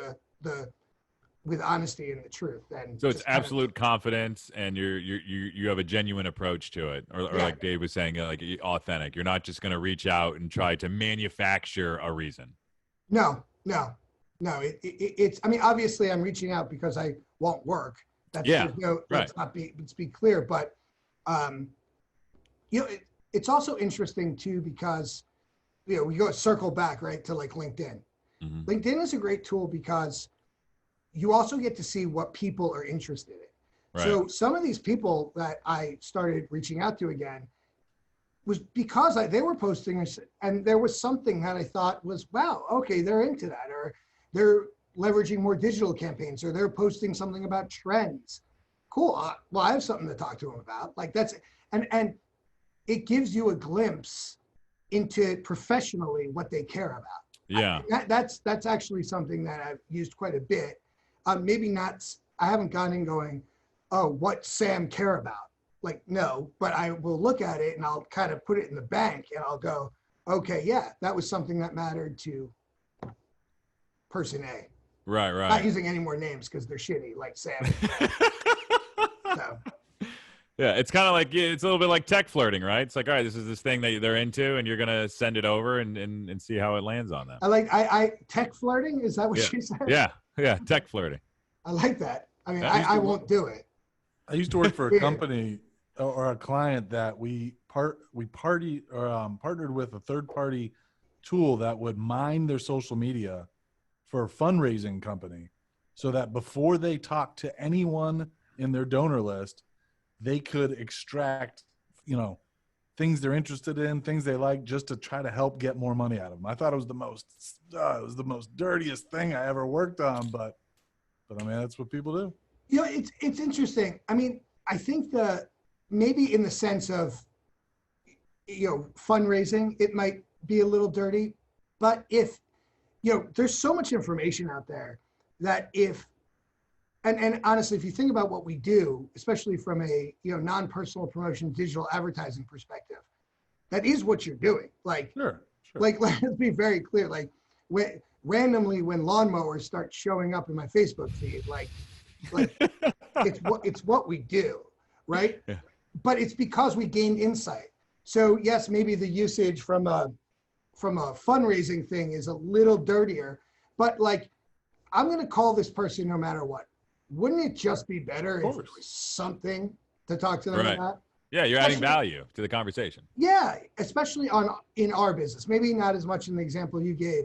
with honesty and the truth than. So it's absolute confidence, and you have a genuine approach to it, or like Dave was saying, like authentic. You're not just going to reach out and try to manufacture a reason. No. It's. I mean, obviously, I'm reaching out because I won't work. Let's be clear, but it's also interesting too, because we go circle back right to like LinkedIn. Mm-hmm. LinkedIn is a great tool because you also get to see what people are interested in. Right. So some of these people that I started reaching out to again was because they were posting, and there was something that I thought was, wow, okay, they're into that, or they're leveraging more digital campaigns, or they're posting something about trends. Cool. Well, I have something to talk to them about. Like that's, and it gives you a glimpse into professionally what they care about. Yeah. That's actually something that I've used quite a bit. Maybe not, I haven't gone in going, oh, what Sam care about? Like, no, but I will look at it and I'll kind of put it in the bank and I'll go, okay, yeah, that was something that mattered to person A. Right. Not using any more names because they're shitty, like Sam. So. Yeah, it's kind of like, it's a little bit like tech flirting, right? It's like, all right, this is this thing that they're into, and you're gonna send it over and see how it lands on them. I tech flirting, is that what she said? Yeah, tech flirted. I like that. I mean, I won't do it. I used to work for a company or a client that we partnered with a third-party tool that would mine their social media for a fundraising company, so that before they talked to anyone in their donor list, they could extract, things they're interested in, things they like, just to try to help get more money out of them. I thought it was the most dirtiest thing I ever worked on, but I mean, that's what people do. It's interesting. I mean, I think maybe in the sense of, fundraising, it might be a little dirty, but if, there's so much information out there that and honestly, if you think about what we do, especially from a, non-personal promotion, digital advertising perspective, that is what you're doing. Like, sure. Like, let's be very clear. Like, randomly when lawnmowers start showing up in my Facebook feed, like it's what we do, right? Yeah. But it's because we gained insight. So yes, maybe the usage from a fundraising thing is a little dirtier, but like, I'm going to call this person no matter what. Wouldn't it just be better if there was something to talk to them about? Yeah, you're adding value to the conversation. Yeah, especially in our business. Maybe not as much in the example you gave,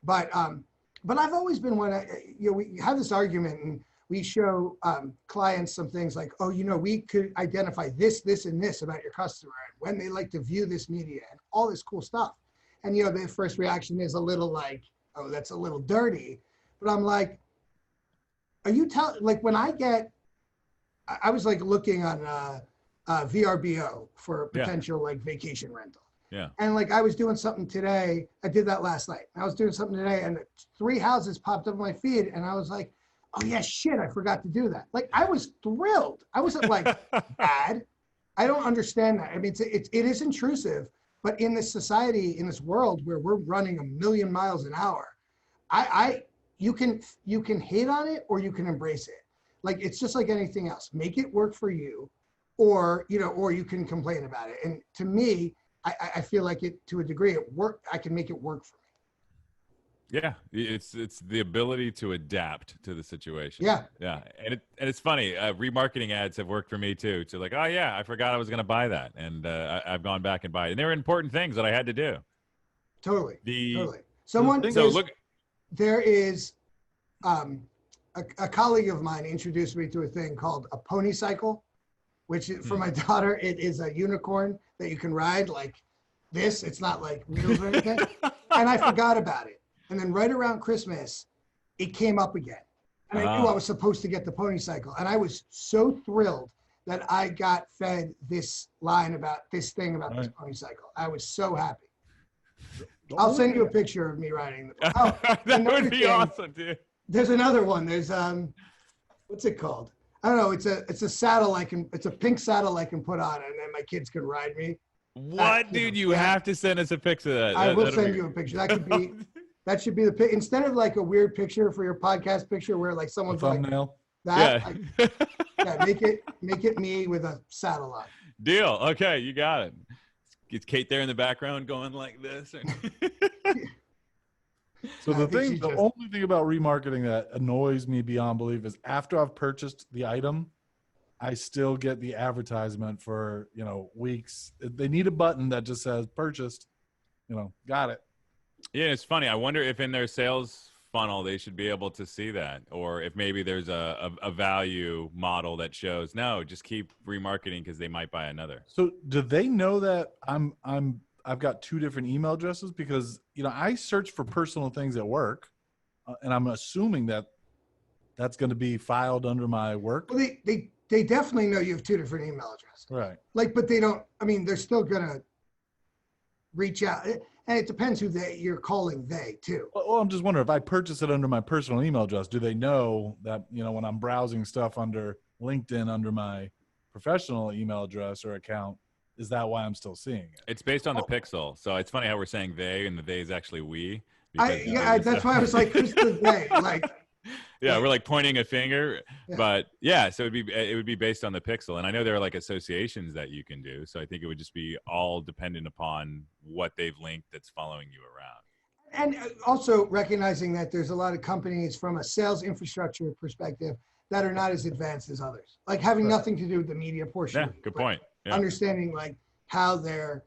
but I've always been we have this argument and we show clients some things like, oh, we could identify this, and this about your customer and when they like to view this media and all this cool stuff. And the first reaction is a little like, oh, that's a little dirty. But I'm like, are you like when I was like looking on VRBO for potential like vacation rental. Yeah. And like I was doing something today. I did that last night. I was doing something today and 3 houses popped up on my feed and I was like, oh yeah, shit, I forgot to do that. Like I was thrilled. I wasn't like bad. I don't understand that. I mean, it is intrusive, but in this society, in this world where we're running 1,000,000 miles an hour, you can hate on it or you can embrace it. Like it's just like anything else. Make it work for you, or you can complain about it. And to me, I feel like it to a degree I can make it work for me. Yeah, it's the ability to adapt to the situation. Yeah. And it's funny. Remarketing ads have worked for me too. To like, oh yeah, I forgot I was going to buy that, and I've gone back and buy it. And there were important things that I had to do. Totally. There is a colleague of mine introduced me to a thing called a PonyCycle, which for my daughter, it is a unicorn that you can ride like this. It's not like wheels or anything. And I forgot about it. And then right around Christmas, it came up again. And I knew I was supposed to get the PonyCycle. And I was so thrilled that I got fed this line about this this PonyCycle. I was so happy. I'll send you a picture of me riding. That would be awesome, dude. There's another one. There's what's it called? I don't know. It's a saddle it's a pink saddle I can put on, and then my kids can ride me. What, dude? You have to send us a picture of that. I will send you a picture. That could be. That should be the pic. Instead of like a weird picture for your podcast picture where like someone's thumbnail. Like that. Make it me with a saddle on. Deal. Okay, you got it. Is Kate there in the background going like this? So the only thing about remarketing that annoys me beyond belief is after I've purchased the item, I still get the advertisement for, weeks. They need a button that just says purchased, got it. Yeah, it's funny. I wonder if in their sales funnel they should be able to see that, or if maybe there's a value model that shows no, just keep remarketing because they might buy another. So do they know that I've got 2 different email addresses? Because I search for personal things at work, and I'm assuming that that's going to be filed under my work. Well, they definitely know you have 2 different email addresses, right? Like, but they don't. I mean, they're still gonna reach out. And it depends who you're calling they too. Well, I'm just wondering if I purchase it under my personal email address, do they know that, when I'm browsing stuff under LinkedIn under my professional email address or account, is that why I'm still seeing it? It's based on the pixel. So it's funny how we're saying they and the they is actually we. That's why I was like, who's the they? Like, yeah, we're like pointing a finger, but so it would be based on the pixel. And I know there are like associations that you can do. So I think it would just be all dependent upon what they've linked that's following you around. And also recognizing that there's a lot of companies from a sales infrastructure perspective that are not as advanced as others, like having nothing to do with the media portion. Yeah, good point. Yeah. Understanding like how their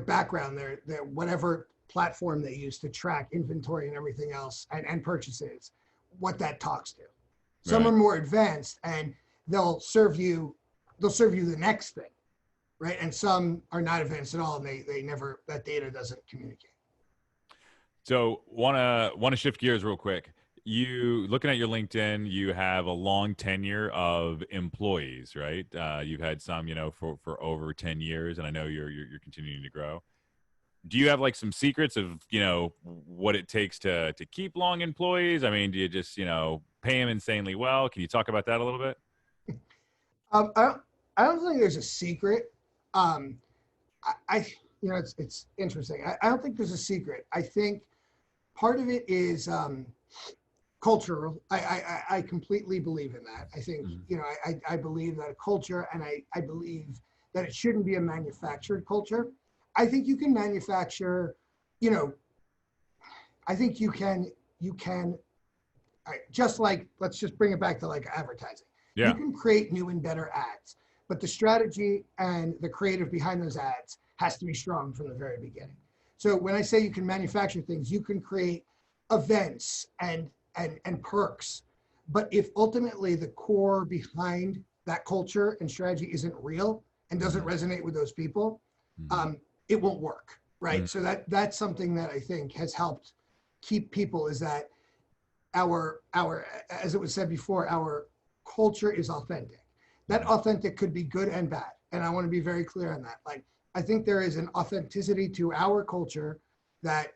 background, their whatever platform they use to track inventory and everything else and purchases, what that talks to. Some are more advanced and they'll serve you the next thing, right? And some are not advanced at all and they never, that data doesn't communicate. So wanna shift gears real quick. You looking at your LinkedIn, you have a long tenure of employees, right? You've had some, for over 10 years, and I know you're continuing to grow. Do you have like some secrets of, what it takes to keep long employees? I mean, do you just, pay them insanely well? Can you talk about that a little bit? I don't think there's a secret. It's interesting. I don't think there's a secret. I think part of it is cultural. I completely believe in that. I think, I believe that a culture, and I believe that it shouldn't be a manufactured culture. I think you can manufacture, I think you can, just like, let's just bring it back to like advertising. Yeah. You can create new and better ads, but the strategy and the creative behind those ads has to be strong from the very beginning. So when I say you can manufacture things, you can create events and perks. But if ultimately the core behind that culture and strategy isn't real and doesn't resonate with those people, it won't work, right? So that's something that I think has helped keep people, is that as it was said before, our culture is authentic. That authentic could be good and bad. And I want to be very clear on that. Like, I think there is an authenticity to our culture that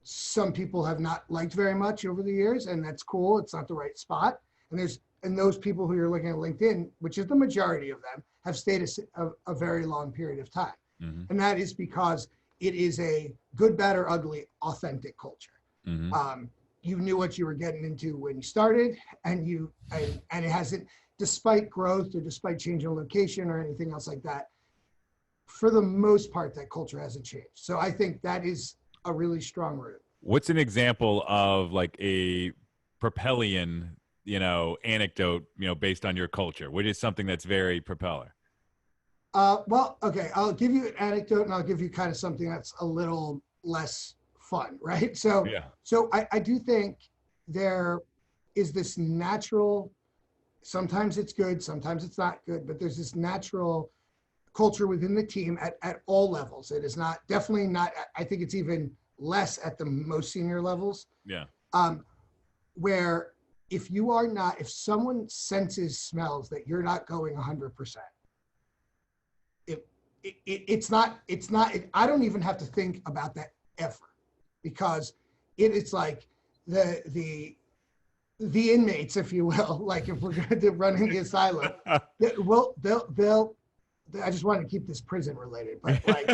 some people have not liked very much over the years, and that's cool. It's not the right spot. And those people who you're looking at LinkedIn, which is the majority of them, have stayed a very long period of time. Mm-hmm. And that is because it is a good, bad, or ugly, authentic culture. Mm-hmm. You knew what you were getting into when you started, and it hasn't, despite growth or despite changing location or anything else like that, for the most part, that culture hasn't changed. So I think that is a really strong root. What's an example of like a Propellian, anecdote, based on your culture? What is something that's very Propeller? Well, okay, I'll give you an anecdote, and I'll give you kind of something that's a little less fun, right? So, Yeah. So I do think there is this natural, sometimes it's good, sometimes it's not good, but there's this natural culture within the team at all levels. It is definitely not, I think it's even less at the most senior levels. Yeah. Where if someone smells that you're not going 100%, I don't even have to think about that ever, because it's like the inmates, if you will, like if we're going to run in the asylum, they'll I just wanted to keep this prison related, but like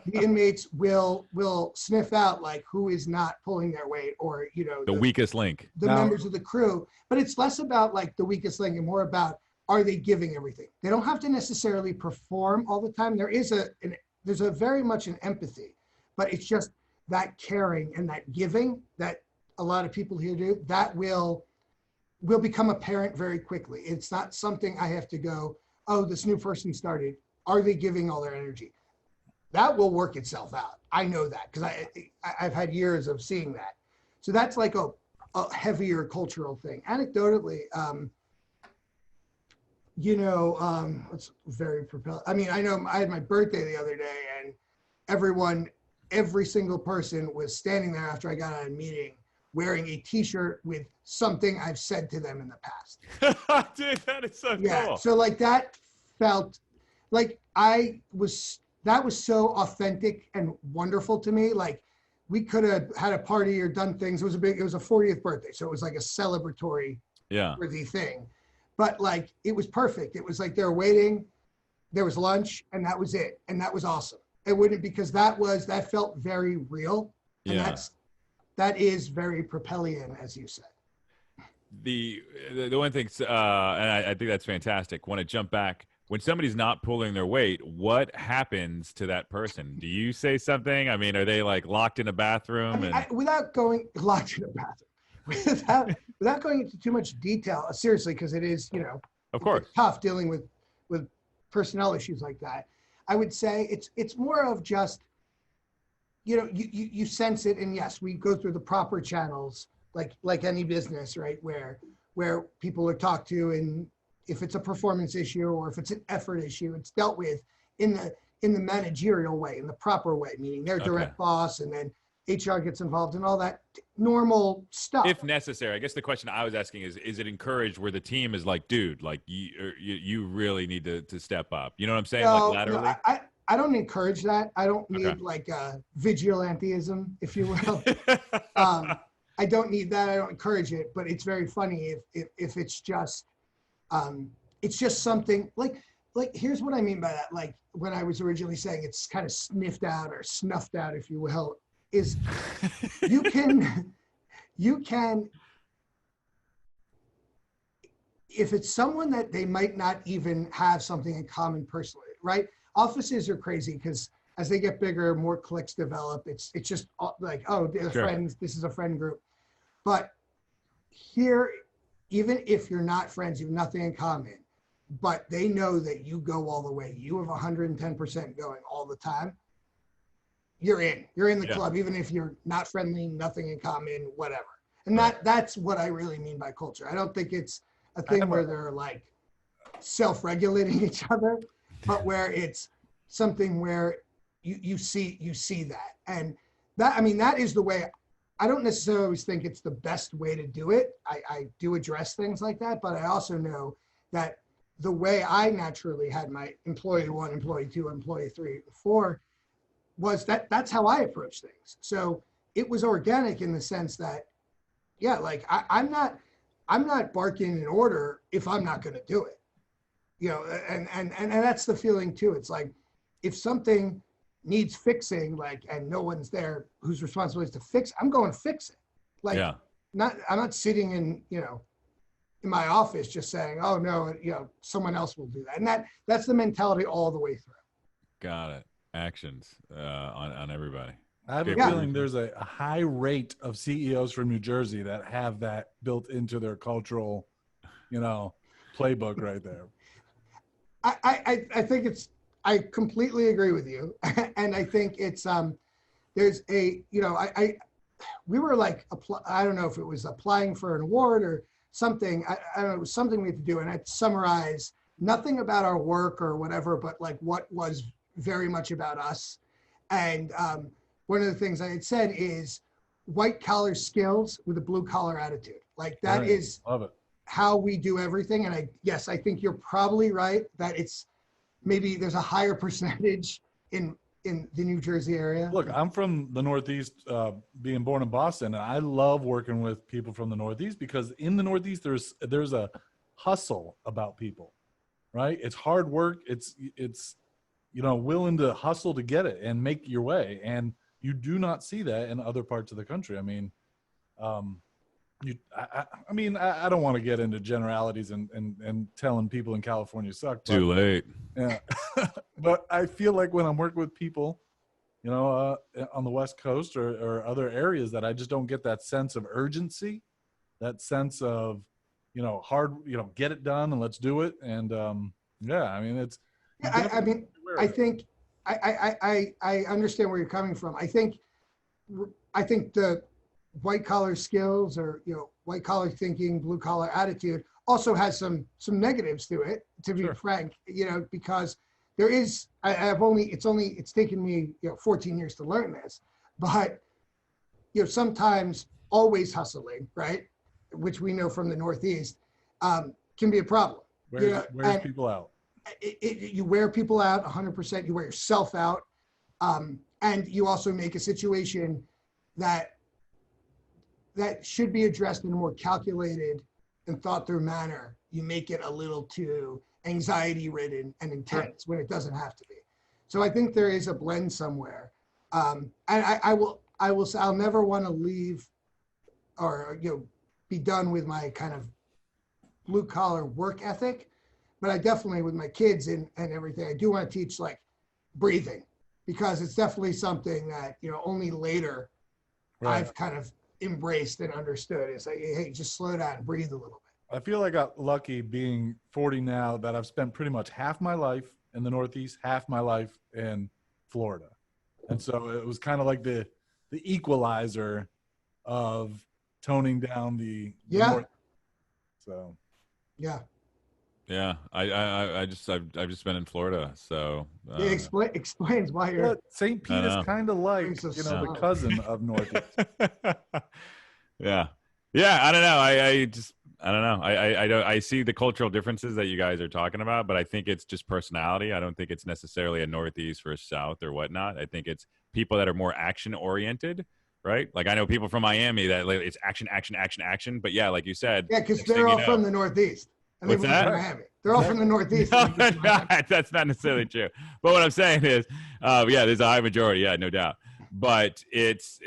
the inmates will sniff out like who is not pulling their weight, or the weakest link, the members of the crew. But it's less about like the weakest link and more about, are they giving everything? They don't have to necessarily perform all the time. There's a very much an empathy, but it's just that caring and that giving that a lot of people here do, that will become apparent very quickly. It's not something I have to go, oh, this new person started, are they giving all their energy? That will work itself out. I know that because I've had years of seeing that. So that's like a heavier cultural thing. Anecdotally, it's very propelling. I mean, I know I had my birthday the other day, and every single person was standing there after I got out of a meeting wearing a t-shirt with something I've said to them in the past. Dude, that is so cool. So like that felt like that was so authentic and wonderful to me. Like we could have had a party or done things. It was a 40th birthday. So it was like a celebratory worthy thing. But like, it was perfect. It was like they were waiting, there was lunch, and that was it. And that was awesome. It wouldn't, because that felt very real. And that is very Propellian, as you said. The one thing, and I think that's fantastic. Want to jump back, when somebody's not pulling their weight, what happens to that person? Do you say something? I mean, are they like locked in a bathroom? Without going locked in a bathroom, without going into too much detail, seriously, because it is, of course, it's tough dealing with personnel issues like that. I would say it's more of just, you sense it, and yes, we go through the proper channels, like any business, right, where people are talked to, and if it's a performance issue or if it's an effort issue, it's dealt with in the managerial way, in the proper way, meaning their direct boss, and then HR gets involved in all that normal stuff. If necessary. I guess the question I was asking is it encouraged where the team is like, dude, like you really need to step up? You know what I'm saying? No, like laterally? No, I don't encourage that. I don't need like vigilantism, if you will. I don't need that. I don't encourage it, but it's very funny if it's just something like here's what I mean by that. Like when I was originally saying it's kind of sniffed out or snuffed out, if you will, is you can, if it's someone that they might not even have something in common personally, right? Offices are crazy because as they get bigger, more cliques develop. It's just like, oh, they're friends. This is a friend group. But here, even if you're not friends, you have nothing in common, but they know that you go all the way. You have 110% going all the time. You're in the club, even if you're not friendly, nothing in common, whatever. And that's what I really mean by culture. I don't think it's a thing where they're like self-regulating each other, but where it's something where you see that. And that, I mean, that is the way I don't necessarily always think it's the best way to do it. I do address things like that, but I also know that the way I naturally had my employee 1, employee 2, employee 3, 4 was that's how I approach things. So it was organic in the sense that, yeah, like I'm not barking an order if I'm not going to do it, you know, and that's the feeling too. It's like, if something needs fixing, like, and no one's there whose responsibility is to fix, I'm going to fix it. Like, Yeah. I'm not sitting in, you know, in my office just saying, oh no, you know, someone else will do that. And that's the mentality all the way through. Got it. Actions on everybody. I have a feeling there's a high rate of CEOs from New Jersey that have that built into their cultural, you know, playbook right there. I think I completely agree with you. And I think it's, there's a, you know, we were like, I don't know if it was applying for an award or something. I don't know, it was something we had to do. And I'd summarize nothing about our work or whatever, but like what was very much about us. And one of the things I had said is white collar skills with a blue collar attitude. Like that is Love it. how we do everything. And I think you're probably right that it's maybe there's a higher percentage in the New Jersey area. Look, I'm from the Northeast, being born in Boston, and I love working with people from the Northeast because in the Northeast, there's a hustle about people, right? It's hard work. It's you know, willing to hustle to get it and make your way. And you do not see that in other parts of the country. I mean, I don't want to get into generalities and telling people in California suck. Too late. Yeah. But I feel like when I'm working with people, you know, on the West Coast or other areas, that I just don't get that sense of urgency, that sense of, you know, hard, you know, get it done and let's do it. And yeah, I mean, it's. Yeah, I think I understand where you're coming from. I think the white collar skills or, you know, white collar thinking, blue collar attitude also has some negatives to it, to be frank, you know, because there is, it's taken me, you know, 14 years to learn this, but, you know, sometimes always hustling, right, which we know from the Northeast, can be a problem. Wears people out. You wear people out 100%. You wear yourself out, and you also make a situation that should be addressed in a more calculated and thought through manner. You make it a little too anxiety ridden and intense when it doesn't have to be. So I think there is a blend somewhere, and I'll never want to leave or, you know, be done with my kind of blue collar work ethic. But I definitely, with my kids and everything, I do want to teach like breathing, because it's definitely something that, you know, only later I've kind of embraced and understood. It's like, hey, just slow down and breathe a little bit. I feel I got lucky being 40 now that I've spent pretty much half my life in the Northeast, half my life in Florida. And so it was kind of like the equalizer of toning down the North. So. Yeah. Yeah, I've just been in Florida, so it explains why you're. St. Pete is kind of like, you know, the cousin of Northeast. Yeah. I don't know. I don't know. I see the cultural differences that you guys are talking about, but I think it's just personality. I don't think it's necessarily a Northeast versus South or whatnot. I think it's people that are more action oriented, right? Like I know people from Miami that like, it's action. But yeah, like you said, yeah, because they're all from the Northeast. And what's that? They're all from the Northeast. No, that's not necessarily true. But what I'm saying is, yeah, there's a high majority, yeah, no doubt. But it's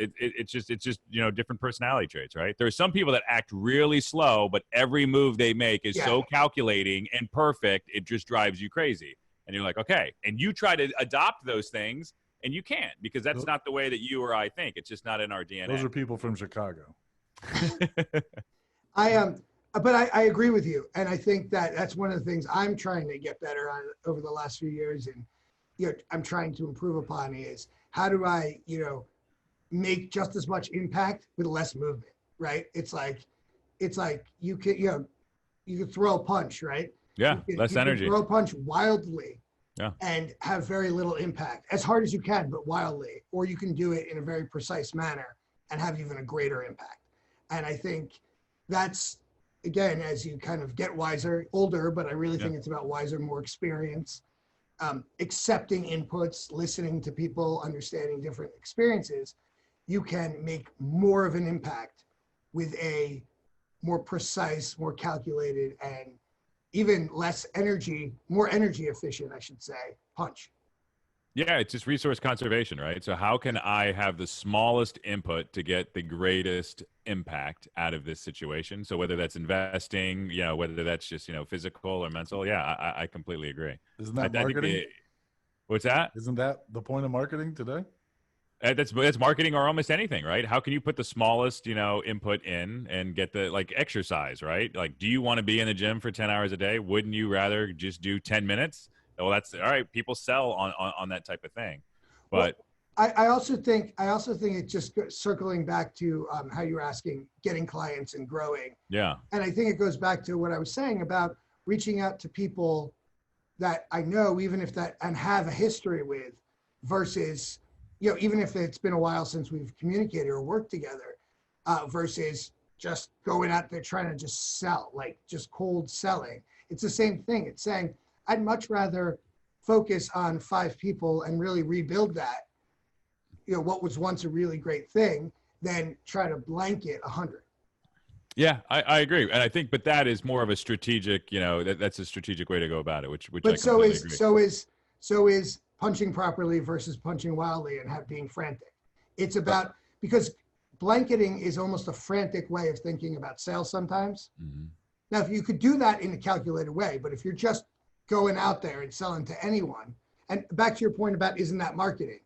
just you know, different personality traits, right? There are some people that act really slow, but every move they make is so calculating and perfect, it just drives you crazy. And you're like, okay, and you try to adopt those things, and you can't, because that's not the way that you or I think. It's just not in our DNA. Those are people from Chicago. But I agree with you, and I think that's one of the things I'm trying to get better on over the last few years, and, you know, I'm trying to improve upon is how do I, you know, make just as much impact with less movement, right? It's like you can throw a punch, right? Yeah, less energy. Throw a punch wildly, yeah, and have very little impact, as hard as you can, but wildly, or you can do it in a very precise manner and have even a greater impact. And I think that's, again, as you kind of get wiser, older, but I really think it's about wiser, more experience, accepting inputs, listening to people, understanding different experiences, you can make more of an impact with a more precise, more calculated, and even less energy, more energy efficient, I should say, punch. Yeah, it's just resource conservation, right? So how can I have the smallest input to get the greatest impact out of this situation? So whether that's investing, whether that's just, physical or mental. Yeah, I completely agree. Isn't that marketing? What's that? Isn't that the point of marketing today? That's marketing or almost anything, right? How can you put the smallest, input in and get the exercise, right? Like, do you want to be in the gym for 10 hours a day? Wouldn't you rather just do 10 minutes? Well, that's all right. People sell on that type of thing, but I also think it just circling back to how you were asking, getting clients and growing. Yeah. And I think it goes back to what I was saying about reaching out to people that I know, even if that, and have a history with, versus, even if it's been a while since we've communicated or worked together, versus just going out there trying to just sell, like just cold selling. It's the same thing. It's saying, I'd much rather focus on 5 people and really rebuild that, what was once a really great thing, than try to blanket 100. Yeah, I agree. And I think, but that is more of a strategic, that's a strategic way to go about it, which But I completely agree. so is punching properly versus punching wildly and being frantic. It's about, because blanketing is almost a frantic way of thinking about sales sometimes. Mm-hmm. Now, if you could do that in a calculated way, but if you're just going out there and selling to anyone, and back to your point about, isn't that marketing?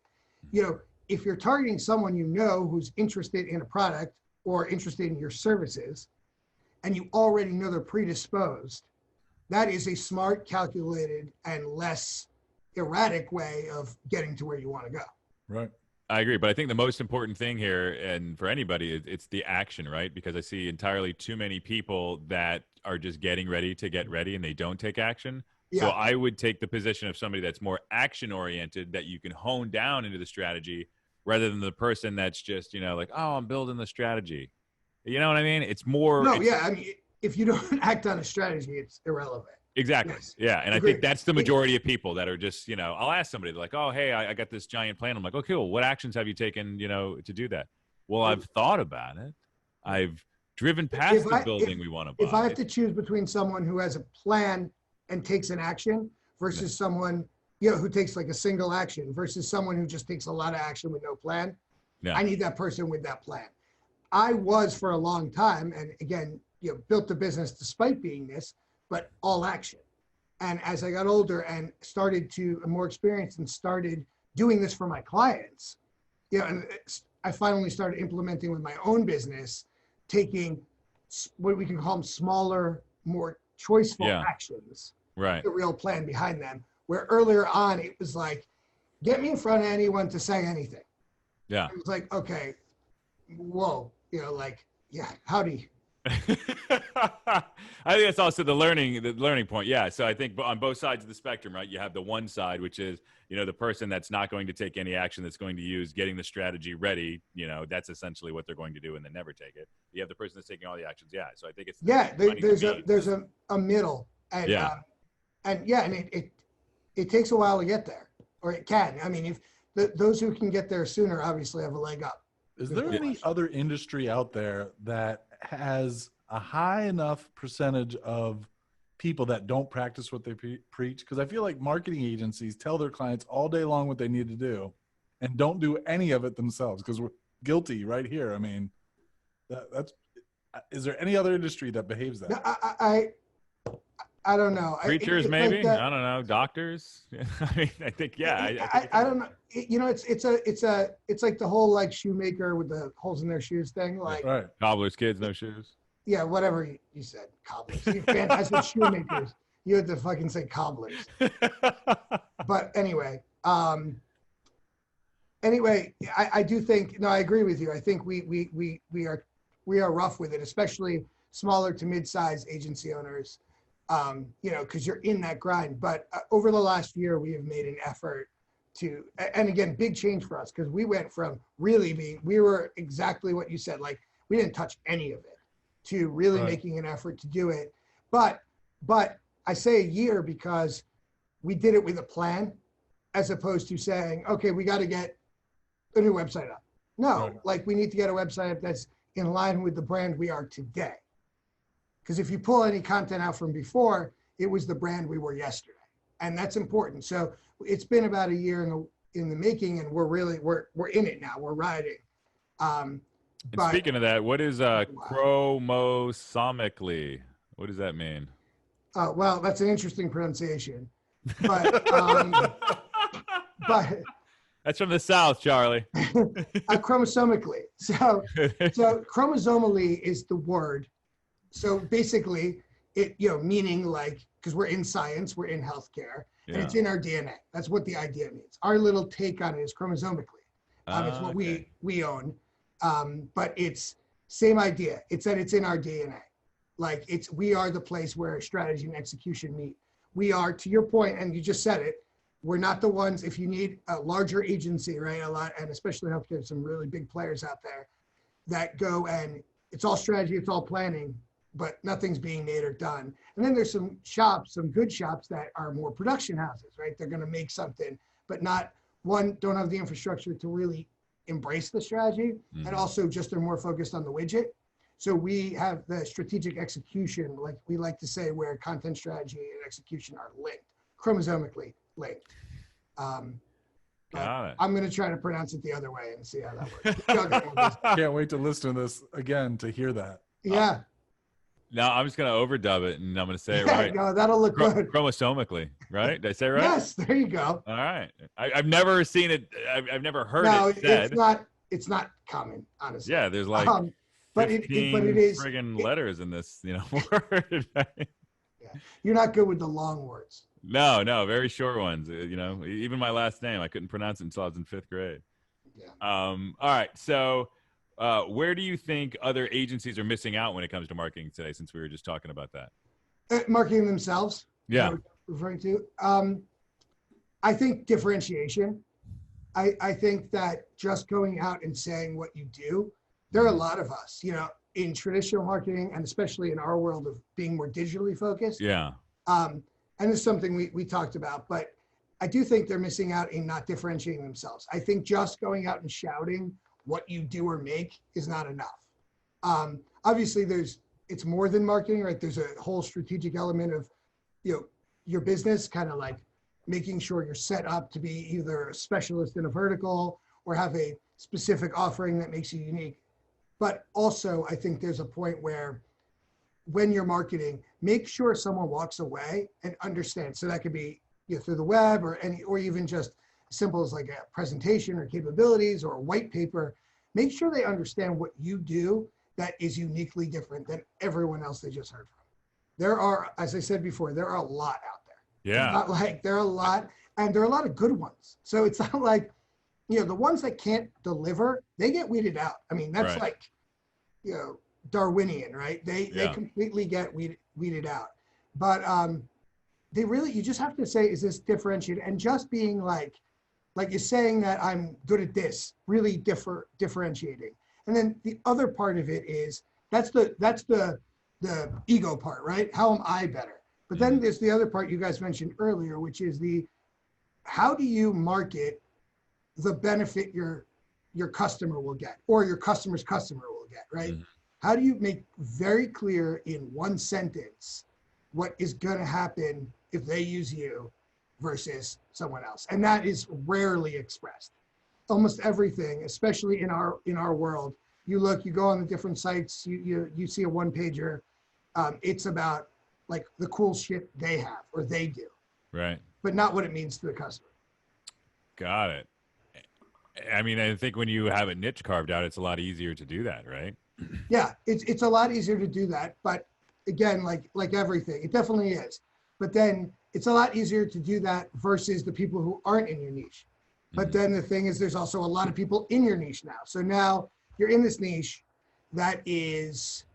If you're targeting someone who's interested in a product or interested in your services, and you already know they're predisposed, that is a smart, calculated, and less erratic way of getting to where you want to go. Right. I agree, but I think the most important thing here, and for anybody, it's the action, right? Because I see entirely too many people that are just getting ready to get ready, and they don't take action. Yeah. So I would take the position of somebody that's more action-oriented, that you can hone down into the strategy, rather than the person that's just, like, oh, I'm building the strategy. You know what I mean? It's more. No, yeah. I mean, if you don't act on a strategy, it's irrelevant. Exactly. Yes. Yeah. And agreed. I think that's the majority of people that are just, I'll ask somebody, like, oh, hey, I got this giant plan. I'm like, okay, well, what actions have you taken, to do that? Well, I've thought about it. I've driven past the building we want to buy. If I have to choose between someone who has a plan and takes an action versus someone, who takes like a single action versus someone who just takes a lot of action with no plan, I need that person with that plan. I was for a long time, and again, built the business despite being this, but all action. And as I got older and started to more experienced and started doing this for my clients, and I finally started implementing with my own business, taking what we can call them smaller, more choiceful actions, right? The real plan behind them. Where earlier on it was like, get me in front of anyone to say anything. Yeah. It was like, okay, whoa, howdy. I think that's also the learning point. Yeah. So I think on both sides of the spectrum, right, you have the one side, which is, the person that's not going to take any action, that's going to use getting the strategy ready. That's essentially what they're going to do and then never take it. You have the person that's taking all the actions. Yeah. So I think it's, there's a middle. And, and it takes a while to get there, or it can. I mean, if those who can get there sooner obviously have a leg up. Is there any other industry out there that has a high enough percentage of people that don't practice what they preach? Because I feel like marketing agencies tell their clients all day long what they need to do and don't do any of it themselves, because we're guilty right here. I mean, is there any other industry that behaves that? No, I don't know. Preachers, maybe. Like I don't know. Doctors. I mean, I think, I don't know. It's like the whole like shoemaker with the holes in their shoes thing. Like right. Cobbler's kids, no shoes. Yeah, whatever you said. Cobblers. I said shoemakers. You had to fucking say cobblers. But anyway, I do think. No, I agree with you. I think we are rough with it, especially smaller to mid-size agency owners. Because you're in that grind. But over the last year, we have made an effort and again, big change for us because we went from really we were exactly what you said, like we didn't touch any of it, to really making an effort to do it. But I say a year because we did it with a plan, as opposed to saying, okay, we got to get a new website up. No, like we need to get a website up that's in line with the brand we are today. Because if you pull any content out from before, it was the brand we were yesterday. And that's important. So it's been about a year in the making, and we're in it now. We're riding. And speaking of that, what is chromosomically? What does that mean? Well, that's an interesting pronunciation. But but that's from the South, Charlie. Chromosomically. So chromosomally is the word. So basically, it meaning like, because we're in science, we're in healthcare, and it's in our DNA. That's what the idea means. Our little take on it is chromosomically. It's what we own, but it's same idea. It's that it's in our DNA. Like we are the place where strategy and execution meet. We are, to your point, and you just said it, we're not the ones, if you need a larger agency, right, and especially healthcare, some really big players out there that go and it's all strategy, it's all planning, but nothing's being made or done. And then there's some shops, some good shops that are more production houses, right? They're gonna make something, but don't have the infrastructure to really embrace the strategy, and also just they're more focused on the widget. So we have the strategic execution, like we like to say, where content strategy and execution are linked, chromosomically linked. Got it. I'm going to try to pronounce it the other way and see how that works. Can't wait to listen to this again to hear that. Yeah. Now I'm just going to overdub it, and I'm going to say it right. No, that'll look good. Chromosomically, right? Did I say it right? Yes, there you go. All right. I've never seen it. I've never heard it said. It's not common, honestly. Yeah, there's like 15 friggin' letters in this, word. Yeah. You're not good with the long words. No, very short ones. Even my last name, I couldn't pronounce it until I was in 5th grade. Yeah. All right. So, where do you think other agencies are missing out when it comes to marketing today? Since we were just talking about that, marketing themselves. Yeah. Referring to, I think differentiation. I think that just going out and saying what you do. There are a lot of us, in traditional marketing, and especially in our world of being more digitally focused. Yeah. And it's something we talked about, but I do think they're missing out in not differentiating themselves. I think just going out and shouting what you do or make is not enough. Obviously, it's more than marketing, right? There's a whole strategic element of, your business, kind of like making sure you're set up to be either a specialist in a vertical or have a specific offering that makes you unique. But also, I think there's a point where when you're marketing, make sure someone walks away and understands. So that could be through the web or even just simple as like a presentation or capabilities or a white paper. Make sure they understand what you do that is uniquely different than everyone else they just heard from. There are, as I said before, there are a lot out there. Yeah. It's not like there are a lot, and there are a lot of good ones. So it's not like, the ones that can't deliver, they get weeded out. I mean, that's like, Darwinian, right? They completely get weeded out. But you just have to say, is this differentiated? And just being like you're saying that I'm good at this, really differentiating. And then the other part of it is, that's the ego part, right? How am I better? But then there's the other part you guys mentioned earlier, which is how do you market the benefit your customer will get, or your customer's customer will get, right? Mm-hmm. How do you make very clear in one sentence what is going to happen if they use you versus someone else? And that is rarely expressed. Almost everything, especially in our world, you go on the different sites, you see a one-pager, it's about like the cool shit they have or they do, right? But not what it means to the customer. Got it. I mean, I think when you have a niche carved out, it's a lot easier to do that, right? Yeah, it's a lot easier to do that. But again, like everything, it definitely is. But then it's a lot easier to do that versus the people who aren't in your niche. But then the thing is, there's also a lot of people in your niche now. So now you're in this niche that is,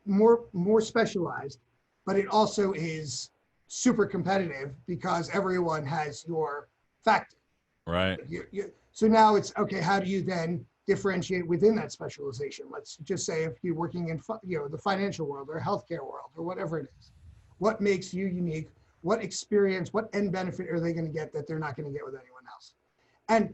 more specialized, but it also is super competitive because everyone has your factor. Right. So now it's, okay, how do you then differentiate within that specialization? Let's just say if you're working in the financial world or healthcare world or whatever it is, what makes you unique? What experience, what end benefit are they going to get that they're not going to get with anyone else? And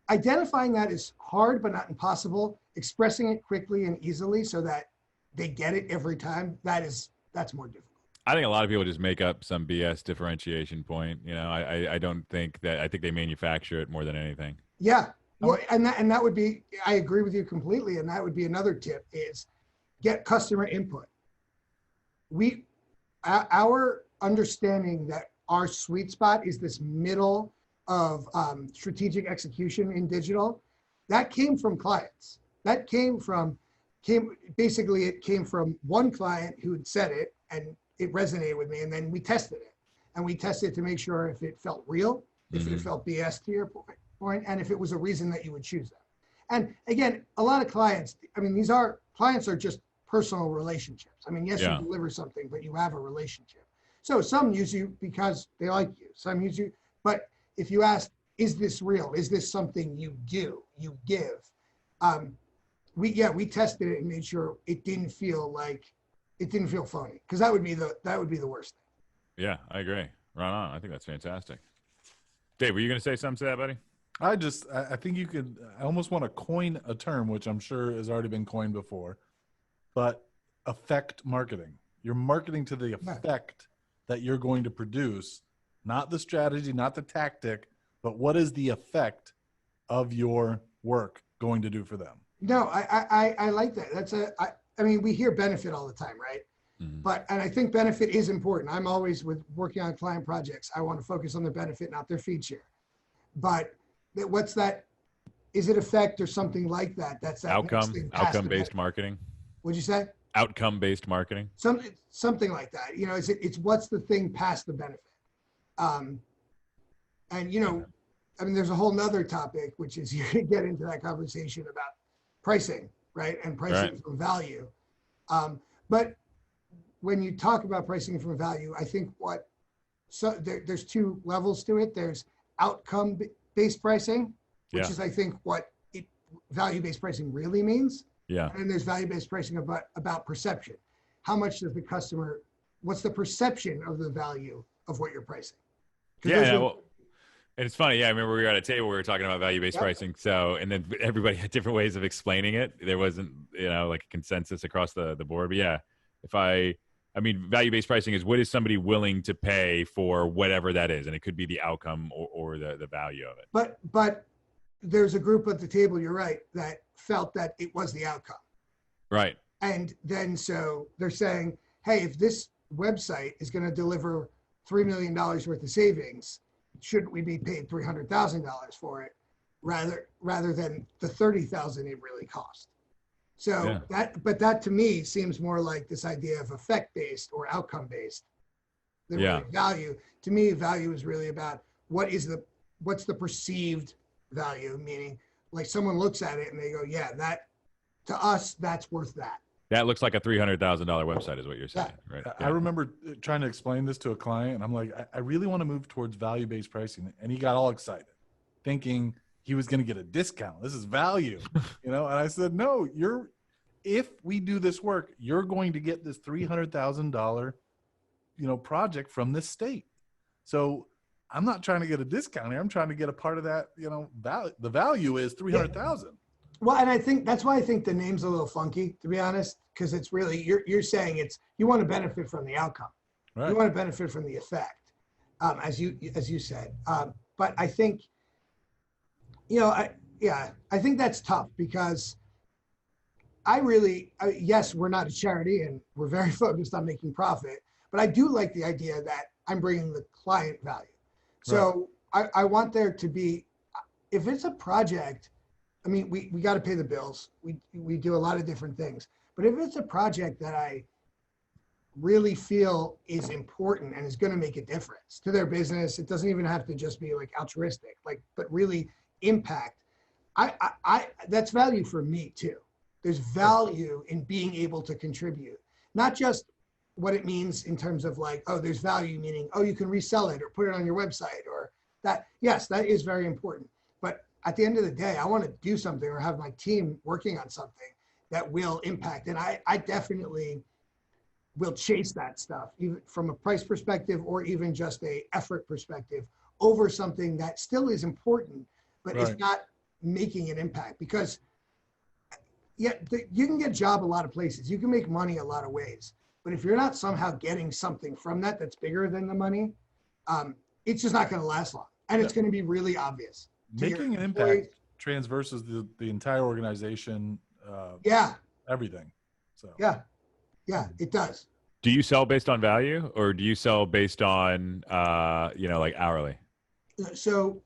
identifying that is hard, but not impossible. Expressing it quickly and easily so that they get it every time, that's more difficult. I think a lot of people just make up some BS differentiation point. You know, I don't think that, I think they manufacture it more than anything. Yeah. Well, and that would be, I agree with you completely. And that would be another tip is get customer input. Our understanding that our sweet spot is this middle of strategic execution in digital, that came from clients. That came from one client who had said it and it resonated with me. And then we tested it, and we tested it to make sure if it felt real, if it felt BS to your point, and if it was a reason that you would choose them. And again, a lot of clients, clients are just personal relationships. I mean, yes, you deliver something, but you have a relationship. So some use you because they like you. Some use you, but if you ask, is this real? Is this something you do, you give? We tested it and made sure it didn't feel phony, because that would be the worst thing. Yeah, I agree. Right on. I think that's fantastic. Dave, were you going to say something to that, buddy? I think I almost want to coin a term, which I'm sure has already been coined before, but effect marketing. You're marketing to the effect that you're going to produce, not the strategy, not the tactic, but what is the effect of your work going to do for them? No, I like that. We hear benefit all the time, right? Mm-hmm. And I think benefit is important. I'm always working on client projects. I want to focus on their benefit, not their feed share. But what's that? Is it effect or something like that? That's that outcome-based marketing. What'd you say? Outcome-based marketing. Something like that. It's what's the thing past the benefit. There's a whole nother topic, which is you can get into that conversation about pricing, right? And pricing from value. But when you talk about pricing from value, I think there's two levels to it. There's outcome-based pricing, which is, I think, what value-based pricing really means. Yeah. And then there's value-based pricing about perception. How much does the customer, what's the perception of the value of what you're pricing? And it's funny. Yeah. I remember we were at a table, we were talking about value-based pricing. So, and then everybody had different ways of explaining it. There wasn't, like a consensus across the board. But yeah, value-based pricing is what is somebody willing to pay for whatever that is. And it could be the outcome or the value of it. But there's a group at the table, you're right, that felt that it was the outcome. Right. And then so they're saying, hey, if this website is going to deliver $3 million worth of savings, shouldn't we be paid $300,000 for it rather than the $30,000 it really cost? So that to me seems more like this idea of effect-based or outcome-based than really value. To me, value is really about what's the perceived value, meaning like someone looks at it and they go, yeah, that to us, that's worth that. That looks like a $300,000 website is what you're saying, right? I remember trying to explain this to a client, and I'm like, I really want to move towards value-based pricing. And he got all excited, thinking he was going to get a discount. This is value, And I said, no, if we do this work, you're going to get this $300,000, project from this state. So I'm not trying to get a discount here. I'm trying to get a part of that, value. The value is $300,000. Well, and I think that's why I think the name's a little funky, to be honest, because it's really, you're saying you want to benefit from the outcome. Right. You want to benefit from the effect, as you said. But I think, I think that's tough because yes, we're not a charity and we're very focused on making profit, but I do like the idea that I'm bringing the client value. So I want there to be, if it's a project, we got to pay the bills. We do a lot of different things. But if it's a project that I really feel is important and is going to make a difference to their business, it doesn't even have to just be like altruistic, but really impact. That's value for me too. There's value in being able to contribute, not just what it means in terms of like, oh, there's value, meaning, oh, you can resell it or put it on your website or that. Yes, that is very important. But at the end of the day, I want to do something or have my team working on something that will impact. And I definitely will chase that stuff, even from a price perspective or even just a effort perspective, over something that still is important, but Right. is not making an impact. Because you can get a job a lot of places. You can make money a lot of ways. But if you're not somehow getting something from that that's bigger than the money, it's just not going to last long. And it's going to be really obvious. Making an impact transverses the entire organization. Yeah. Everything. So Yeah, it does. Do you sell based on value, or do you sell based on, like hourly? So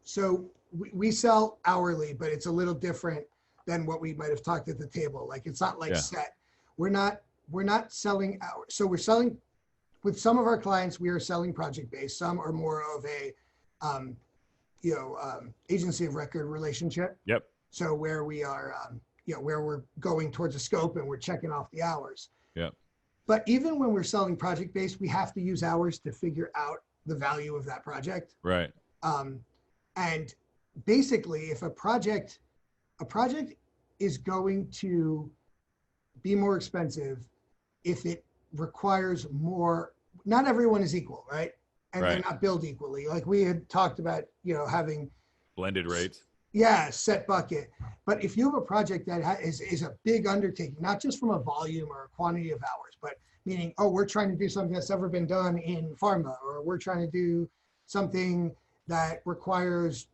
we sell hourly, but it's a little different than what we might have talked at the table. Like, it's not like set. We're not selling hours. So we're selling with some of our clients. We are selling project based. Some are more of a, agency of record relationship. Yep. So where we are, where we're going towards a scope and we're checking off the hours. Yep. But even when we're selling project based, we have to use hours to figure out the value of that project. Right. And basically, if a project is going to be more expensive if it requires more. Not everyone is equal, right? And they're not billed equally. Like we had talked about, having blended rates. Yeah, set bucket. But if you have a project that is a big undertaking, not just from a volume or a quantity of hours, but meaning, oh, we're trying to do something that's never been done in pharma, or we're trying to do something that requires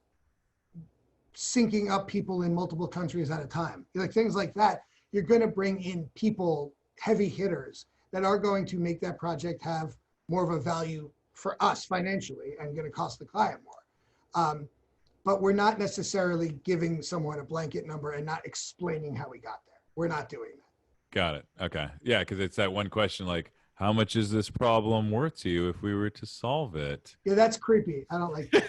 syncing up people in multiple countries at a time. Like things like that, you're going to bring in people, heavy hitters, that are going to make that project have more of a value for us financially and going to cost the client more. But we're not necessarily giving someone a blanket number and not explaining how we got there. We're not doing that. Got it. Okay. Yeah, because it's that one question like, how much is this problem worth to you if we were to solve it? Yeah, that's creepy. I don't like that.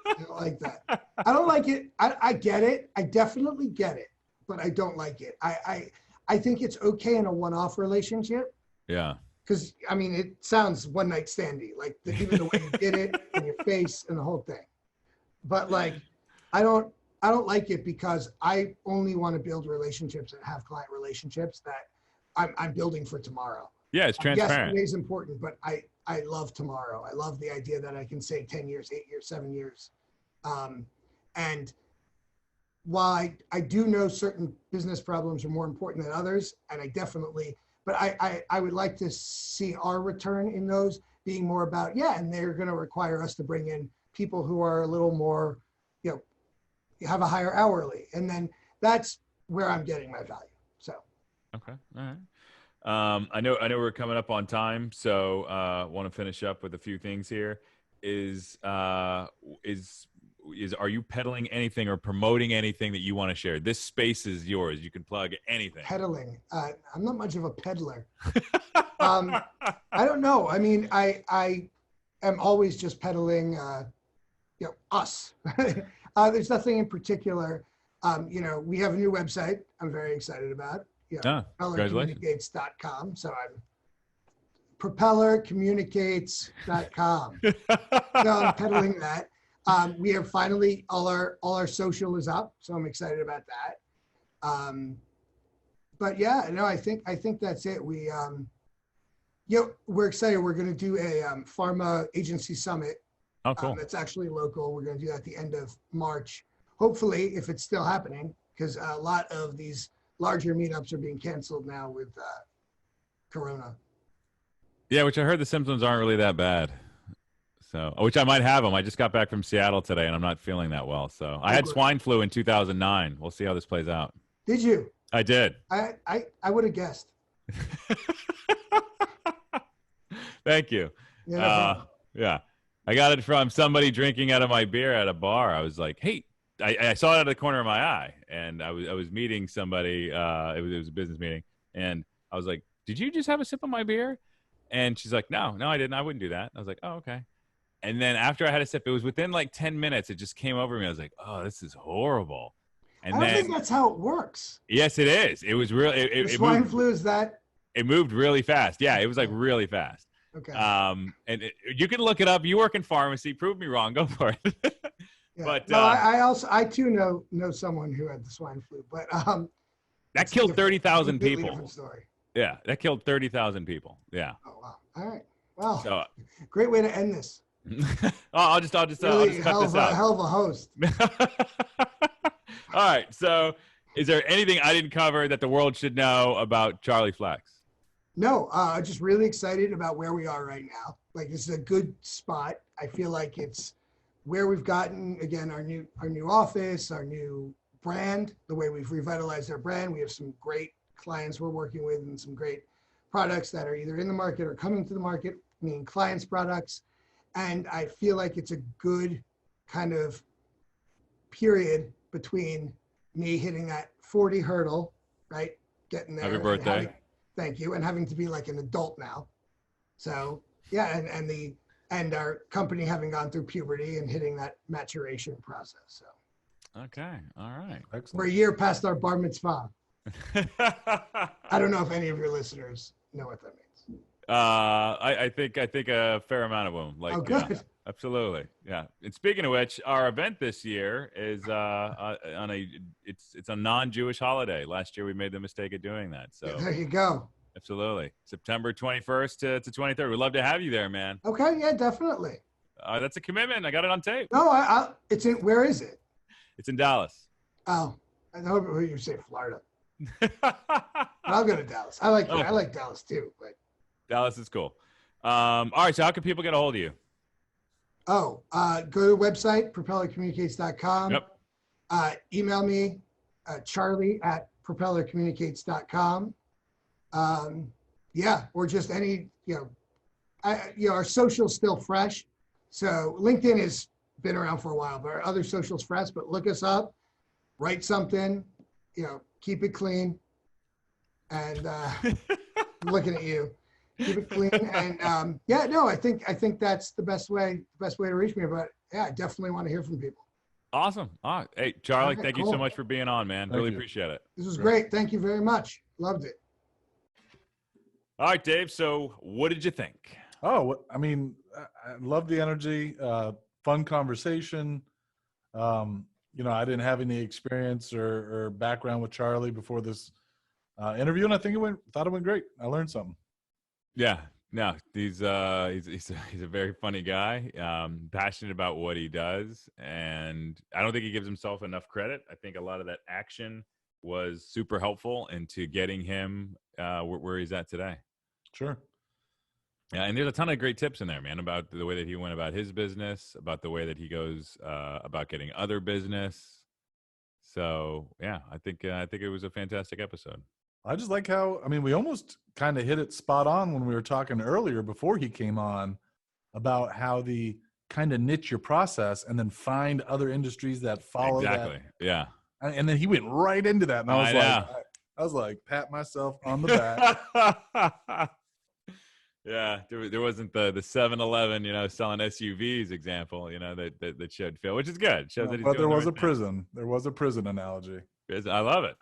I don't like that. I don't like it. I get it. I definitely get it, but I don't like it. I think it's okay in a one-off relationship. Yeah. Because, I mean, it sounds one-night standy, like even the way you did it and your face and the whole thing. But like, I don't like it because I only want to build relationships and have client relationships that I'm building for tomorrow. Yeah, it's transparent. Yes, today is important, but I love tomorrow. I love the idea that I can say 10 years, 8 years, 7 years. And while I do know certain business problems are more important than others, and I definitely, but I would like to see our return in those being more about, and they're going to require us to bring in people who are a little more, have a higher hourly. And then that's where I'm getting my value. So. Okay. All right. I know we're coming up on time, so want to finish up with a few things here. Are you peddling anything or promoting anything that you want to share? This space is yours. You can plug anything. Peddling. I'm not much of a peddler. I don't know. I mean, I am always just peddling, us. There's nothing in particular. We have a new website I'm very excited about. Propellercommunicates.com. So I'm propellercommunicates.com. So I'm peddling that. We have finally all our social is up, so I'm excited about that. But yeah, no, I think that's it. We're excited. We're going to do a pharma agency summit. Oh, cool. That's actually local. We're going to do that at the end of March. Hopefully, if it's still happening, because a lot of these larger meetups are being canceled now with Corona. Yeah, which I heard the symptoms aren't really that bad. So, which I might have them. I just got back from Seattle today, and I'm not feeling that well. So, I had swine flu in 2009. We'll see how this plays out. Did you? I did. I would have guessed. Thank you. Yeah. Yeah. I got it from somebody drinking out of my beer at a bar. I was like, hey, I saw it out of the corner of my eye, and I was meeting somebody. It was a business meeting, and I was like, did you just have a sip of my beer? And she's like, no, I didn't. I wouldn't do that. I was like, oh, okay. And then after I had a sip, it was within like 10 minutes. It just came over me. I was like, oh, this is horrible. And I don't think that's how it works. Yes, it is. It was real. The swine flu is that. It moved really fast. Yeah, it was like really fast. Okay. You can look it up. You work in pharmacy. Prove me wrong. Go for it. Yeah. But no, I too know someone who had the swine flu, but that killed 30,000 completely people. Different story. Yeah, that killed 30,000 people. Yeah. Oh wow. All right. Well, So, great way to end this. I'll just cut this out. Hell of a host. All right. So, is there anything I didn't cover that the world should know about Charlie Flax? No, just really excited about where we are right now. Like, this is a good spot. I feel like it's where we've gotten, again, our new office, our new brand, the way we've revitalized our brand. We have some great clients we're working with and some great products that are either in the market or coming to the market, meaning clients' products. And I feel like it's a good kind of period between me hitting that 40 hurdle, right? Getting there. Happy birthday. Thank you. And having to be like an adult now. So yeah, and our company having gone through puberty and hitting that maturation process. So okay. All right. Excellent. we're a year past our bar mitzvah. I don't know if any of your listeners know what that means. I think a fair amount of them. Like, Oh, good. Yeah, absolutely. Yeah. And speaking of which, our event this year is it's a non-Jewish holiday. Last year we made the mistake of doing that. So There you go. absolutely, September 21st to 23rd. We'd love to have you there, man. Okay, yeah, definitely. That's a commitment. I got it on tape. No, it's in. Where is it? It's in Dallas. Oh, I know you say Florida. I'll go to Dallas. I like Dallas too. But Dallas is cool. All right. So how can people get a hold of you? go to the website propellercommunicates.com. Yep. Email me charlie@propellercommunicates.com. Yeah, or just any our social's still fresh. So LinkedIn has been around for a while, but our other socials fresh. But look us up, write something, keep it clean, and I'm looking at you. Keep it clean, and I think that's the best way to reach me. But yeah, I definitely want to hear from people. Awesome. All right. Hey, Charlie, Okay, thank you so much for being on, man. Really appreciate it. This was great. Thank you very much. Loved it. All right, Dave. So what did you think? Oh, I mean, I love the energy, fun conversation. I didn't have any experience or background with Charlie before this interview, and I think thought it went great. I learned something. Yeah, no, he's a very funny guy, passionate about what he does, and I don't think he gives himself enough credit. I think a lot of that action was super helpful into getting him where he's at today. Sure. Yeah, and there's a ton of great tips in there, man, about the way that he went about his business, about the way that he goes about getting other business. So yeah, I think it was a fantastic episode. I just like how, we almost kind of hit it spot on when we were talking earlier before he came on about how the kind of niche your process and then find other industries that follow exactly. that. Yeah. And then he went right into that. And I was like, pat myself on the back. Yeah, there wasn't the 7-Eleven, selling SUVs example, that showed Phil, which is good. It shows that he's but there doing was the a right prison. thing. There was a prison analogy. I love it,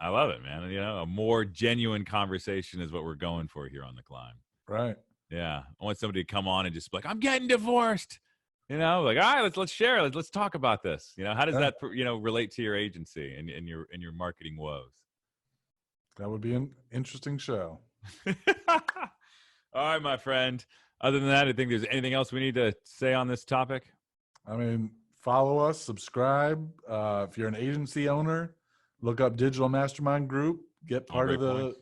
man. A more genuine conversation is what we're going for here on The Climb. Right. Yeah, I want somebody to come on and just be like, I'm getting divorced. Like, all right, let's share. Let's talk about this. How does that relate to your agency and your marketing woes? That would be an interesting show. All right, my friend. Other than that, I think there's anything else we need to say on this topic. Follow us, subscribe. If you're an agency owner, look up Digital Mastermind Group. Get part of the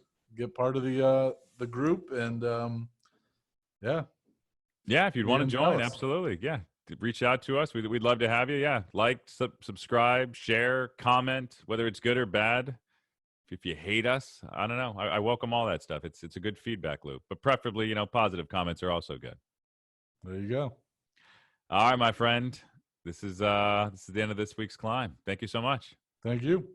group, and yeah. If you'd want to join, absolutely. Yeah, reach out to us. We'd love to have you. Yeah, like, subscribe, share, comment, whether it's good or bad. If you hate us, I don't know. I welcome all that stuff. It's a good feedback loop, but preferably, positive comments are also good. There you go. All right, my friend. This is the end of this week's Climb. Thank you so much. Thank you.